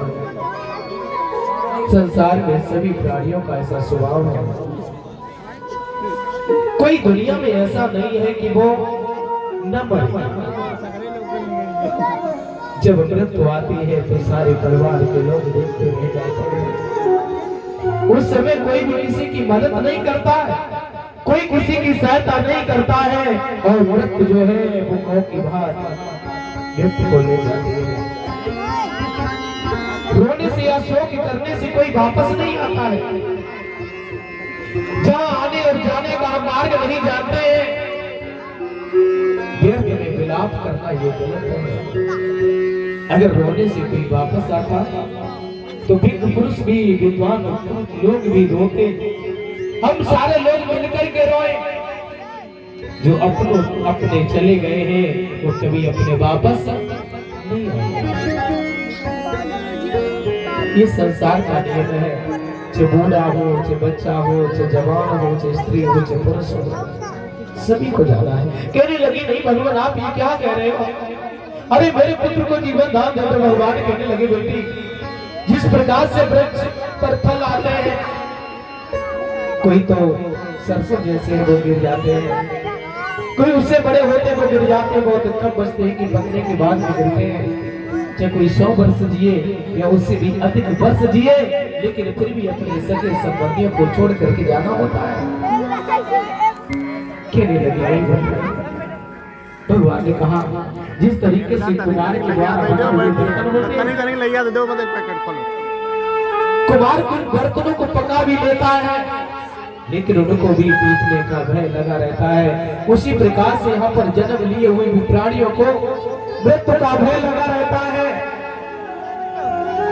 संसार में सभी प्राणियों का ऐसा स्वभाव है, कोई दुनिया में ऐसा नहीं है कि वो न मरे। जब मृत्यु आती है तो सारे परिवार के लोग देखते रह जाते हैं। उस समय कोई भी किसी की मदद नहीं करता है, कोई किसी की सहायता नहीं करता है और मृत्यु जो है वो कौ की भात मृत्यु को ले जाती है। रोने से या शोक करने से कोई वापस नहीं आता है। जहां आने और जाने का हम मार्ग नहीं जानते हैं, व्यर्थ में विलाप करना ये गलत है। अगर रोने से कोई वापस आता तो वृद्ध पुरुष भी, विद्वान लोग भी रोते, हम सारे लोग मिलकर के रोए। जो अपने चले गए हैं वो कभी अपने वापस नहीं आएंगे। ये संसार का नियम है, चाहे बूढ़ा हो, चाहे बच्चा हो, चाहे जवान हो, चाहे स्त्री हो, चाहे पुरुष हो, सभी को जाना है। कहने लगी नहीं भगवान आप ये क्या कह रहे हो? अरे मेरे पुत्र को जीवन दान दे दो। भगवान कहने लगे बेटी जिस प्रकार से वृक्ष पर फल आते हैं, कोई तो सरसों जैसे वो गिर जाते हैं, कोई उससे बड़े होते वो गिर जाते हैं, बहुत कम बचते हैं कि बनने के बाद में गिरते हैं। चाहे कोई 100 वर्ष जिए या उससे भी अधिक वर्ष जिए, लेकिन फिर भी अपने सगे संबंधियों को छोड़ करके जाना होता है। कहने लगे भगवान ने कहा जिस तरीके से कुमार के द्वारा कुमार कुछ बर्तनों को पका भी लेता है, लेकिन उनको भी टूटने का भय लगा रहता है। उसी प्रकार से यहाँ पर जन्म लिए हुए प्राणियों को मृत्यु का भय लगा रहता है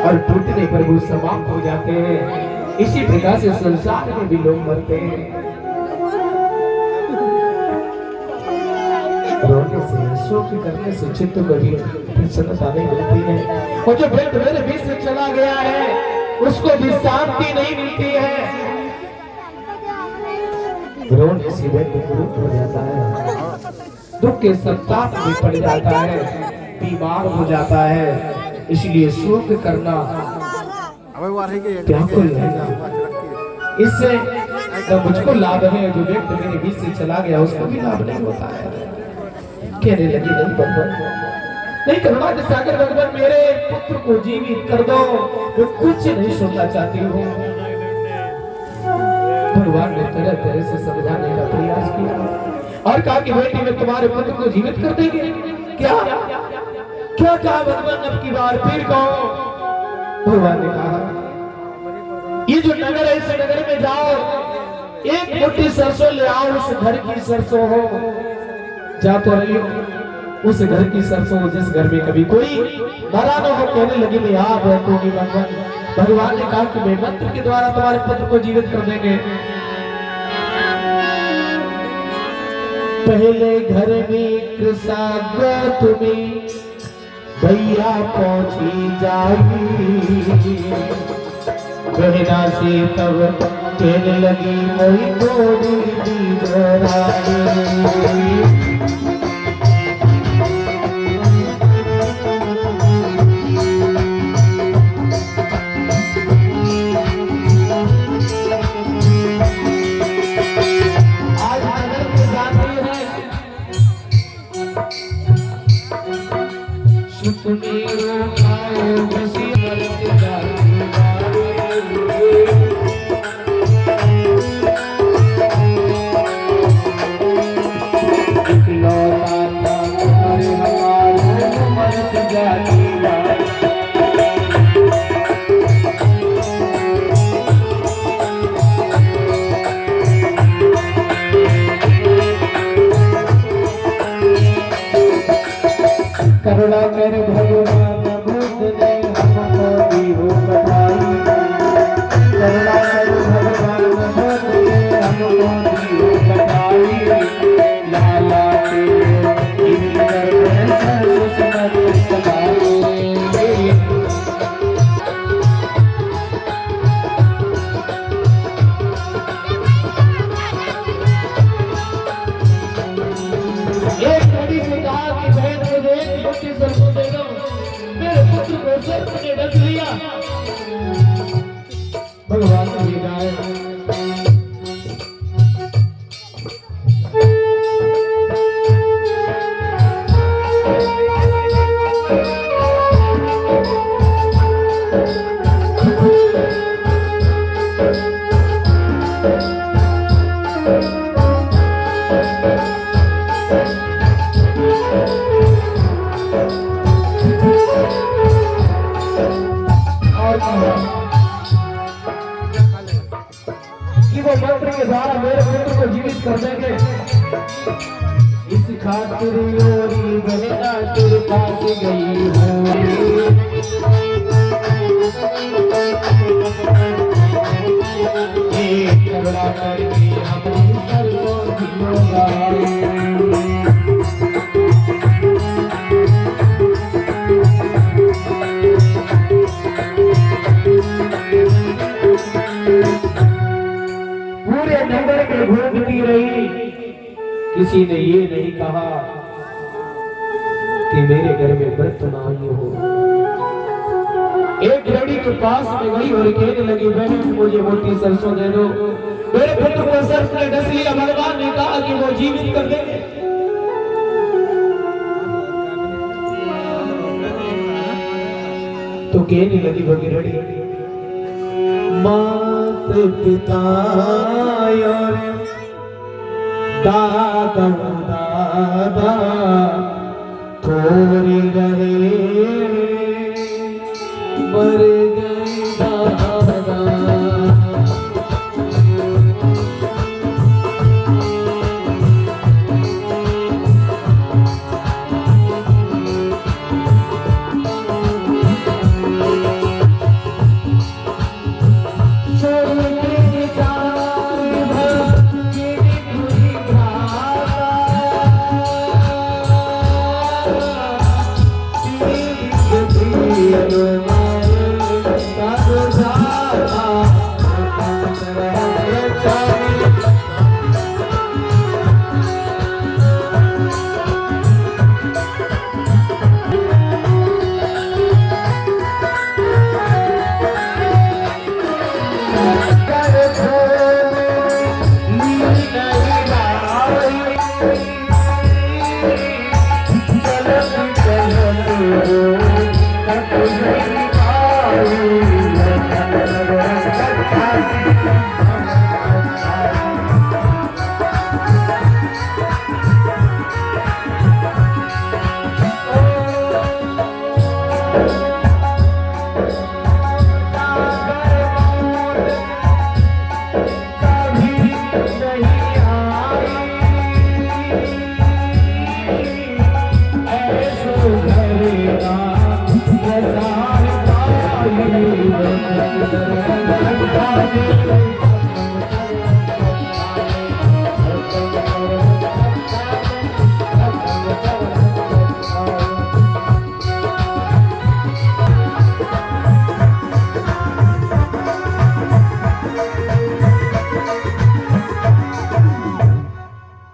और टूटने पर वो समाप्त हो जाते हैं। इसी प्रकार से संसार में भी लोग मरते हैं। रोने से, शोक करने से चित्त को भी प्रसन्नता नहीं मिलती है, और जो वृद्ध मेरे बीच से चला गया है उसको भी शांति नहीं मिलती है। रोने से व्यक्ति दुरुस्त हो जाता है, दुख के संताप में पड़ जाता है, बीमार हो जाता है। इसलिए शोक करना व्याकुल रहना, इससे तो मुझको लाभ है, जो व्यक्ति मेरे बीच से चला गया उसको भी लाभ नहीं होता है। कहने लगी नहीं भगवान, नहीं करुणा के सागर भगवान मेरे पुत्र को जीवित कर दो, मैं कुछ नहीं सुनना चाहती हूँ। भगवान ने तरह तरह से समझाने का प्रयास किया और कहा कि बेटी में तुम्हारे पुत्र को जीवित कर देंगे, क्या क्या कहा भगवान? अब की बार फिर कहो। भगवान ने कहा ये जो नगर है इस नगर में जाओ, एक मुट्ठी सरसों ले आओ, उस घर की सरसों हो। जा तो रही हो उस घर की सरसों हो जिस घर में कभी कोई मरा न हो। कहने लगी मैं याद रखूंगी भगवान। भगवान ने कहा कि मैं मंत्र के द्वारा तुम्हारे पुत्र को जीवित कर देंगे। पहले घर में कृषाग तुम्हें भैया पहुंची जाई, बहना से तब कहने लगी मोई तोड़ी दी जराई। करुणा कर भगवान बुद्ध ने हमको दी हो बधाई। करुणा कर भगवान बुद्ध ने हमको दी हो बधाई। लाला के इंद्र में सुसमत समाए। एक घड़ी से कहा कि बहन मुझे एक मुट्ठी सरसों दे दो। मेरे पुत्र को सर्प ने डस लिया। भगवान ने भेजा है। कि वो मंत्र के द्वारा मेरे पुत्र को जीवित कर देंगे। इस खातिर योरी बहना तेरे पास गई हो। करुणा करके अपनी सरसों दियोगा। पूरे नगर में घूमती रही, किसी ने ये नहीं कहा कि मेरे घर में व्रत नहीं हो। एक लड़ी के पास में गई और कहने लगी बहन मुझे मोटी सरसों दे दो। मेरे पुत्र को सर्प ने डस लिया। भगवान ने कहा कि वो जीवित कर देंगे। तो कहने लगी भगीरथी मात पिता और दादा दादा थोड़ी रहे मर गए दादा।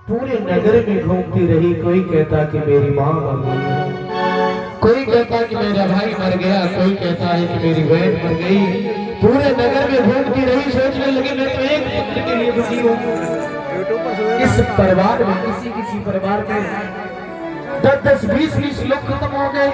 पूरे नगर में घूमती रही, कोई कहता कि मेरी माँ मर गई, कोई कहता कि मेरा भाई मर गया, कोई कहता है कि मेरी बहन मर गई। पूरे नगर में घूमती रही, सोचने लगी मैं तो एक पुत्र के लिए दुखी हूँ। इस परिवार में किसी परिवार में 10-10, 20-20 लोग खत्म हो गए।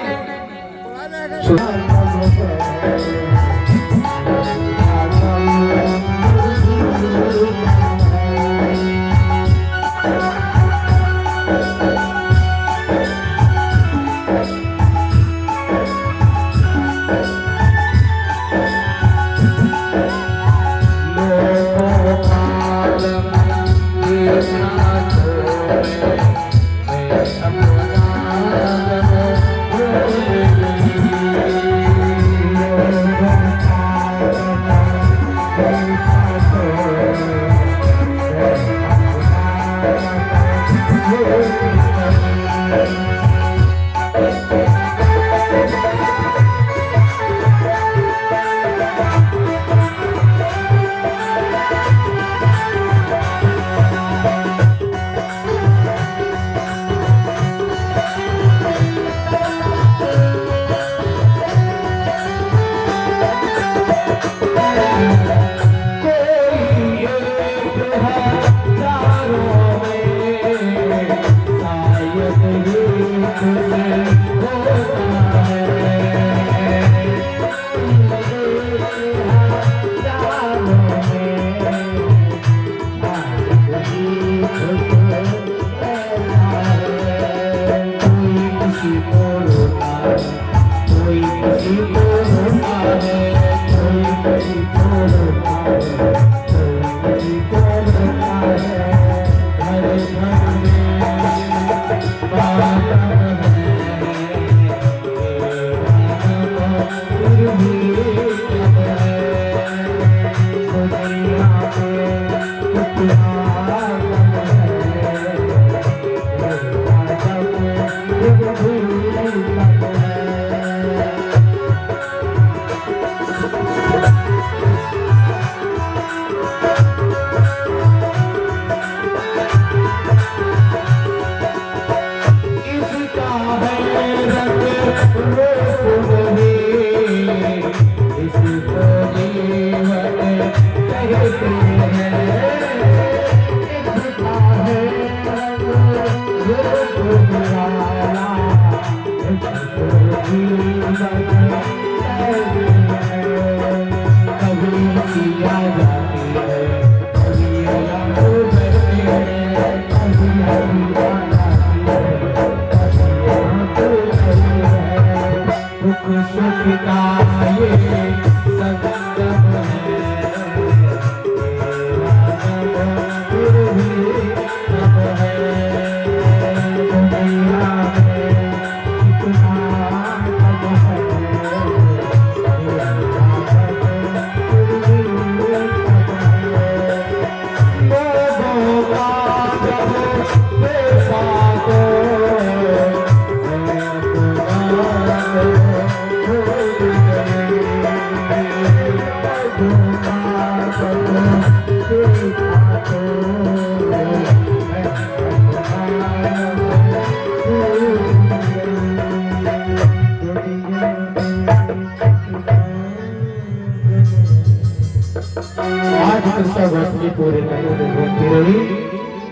पूरे नगर में घूमती रही,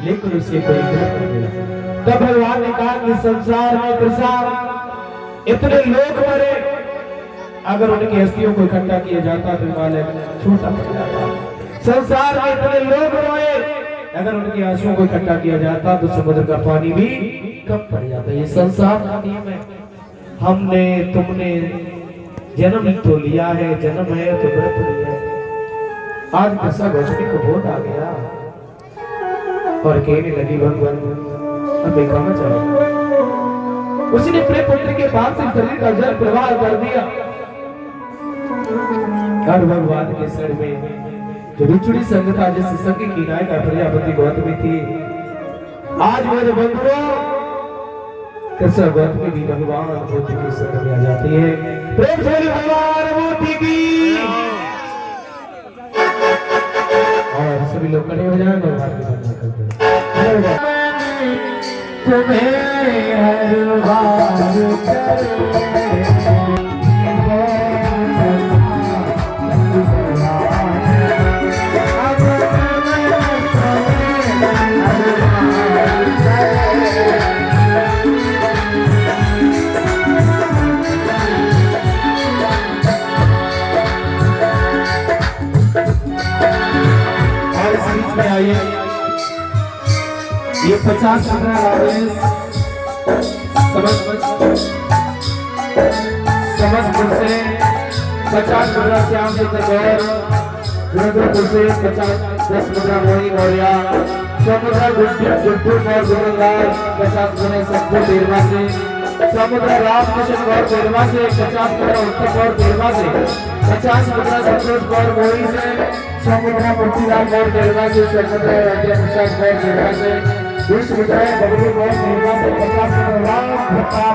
लेकिन उसे कोई घर नहीं मिला। तब भगवान ने कहा कि संसार में कृष्णा इतने लोग मरे, अगर उनकी हस्तियों को इकट्ठा किया जाता तो हिमालय छोटा पड़ जाता। संसार में इतने लोग रोए, अगर उनके आंसुओं को इकट्ठा किया जाता तो समुद्र का पानी भी कम पड़ जाता। ये संसार का नियम है। हमने तुमने जन्म तो लिया है, जन्म है तो व्रत लिया है। आज कृष्ण गौतमी को बोध आ गया और कहने लगी भगवान अब मैं कहाँ जाऊं। उसने अपने पुत्र के पास से शरीर का जल प्रवाह कर दिया और भगवान के सिर में जो रुचुड़ी संग था, जिस संग की नायिका प्रजापति गौतमी थी, आज मेरे बंधुओं कृष्ण गौतमी भी भगवान बुद्ध की शरण में आ जाती है। प्रेम से भगवान बुद्ध की। और सभी लोग खड़े हो जाएं, भगवान की वंदना करते हैं। तुम्हें हर बार आइए, ये 50 समझपुर से 50 मुद्रा श्याम चंद्र गौर, गुरुपुर से 10 मुद्रा मोहिनी मौर्य, 100 मुद्रा गुड्डू और गुरुलाल, 50 मुद्रा संतोष देरवा से, 100 मुद्रा रामकृष्ण गौर देरवा से, 50 मुद्रा उत्तम गौर देरवा से, 50 मुद्रा संतोष गौर मोहिनी से, 100 मुद्रा मूर्तिलाल गौर देरवा से, 100 मुद्रा राज्य प्रसाद गौर देरवा से, 20 मुद्रा बबलू गौर देरवा से, 50 मुद्रा राम प्रताप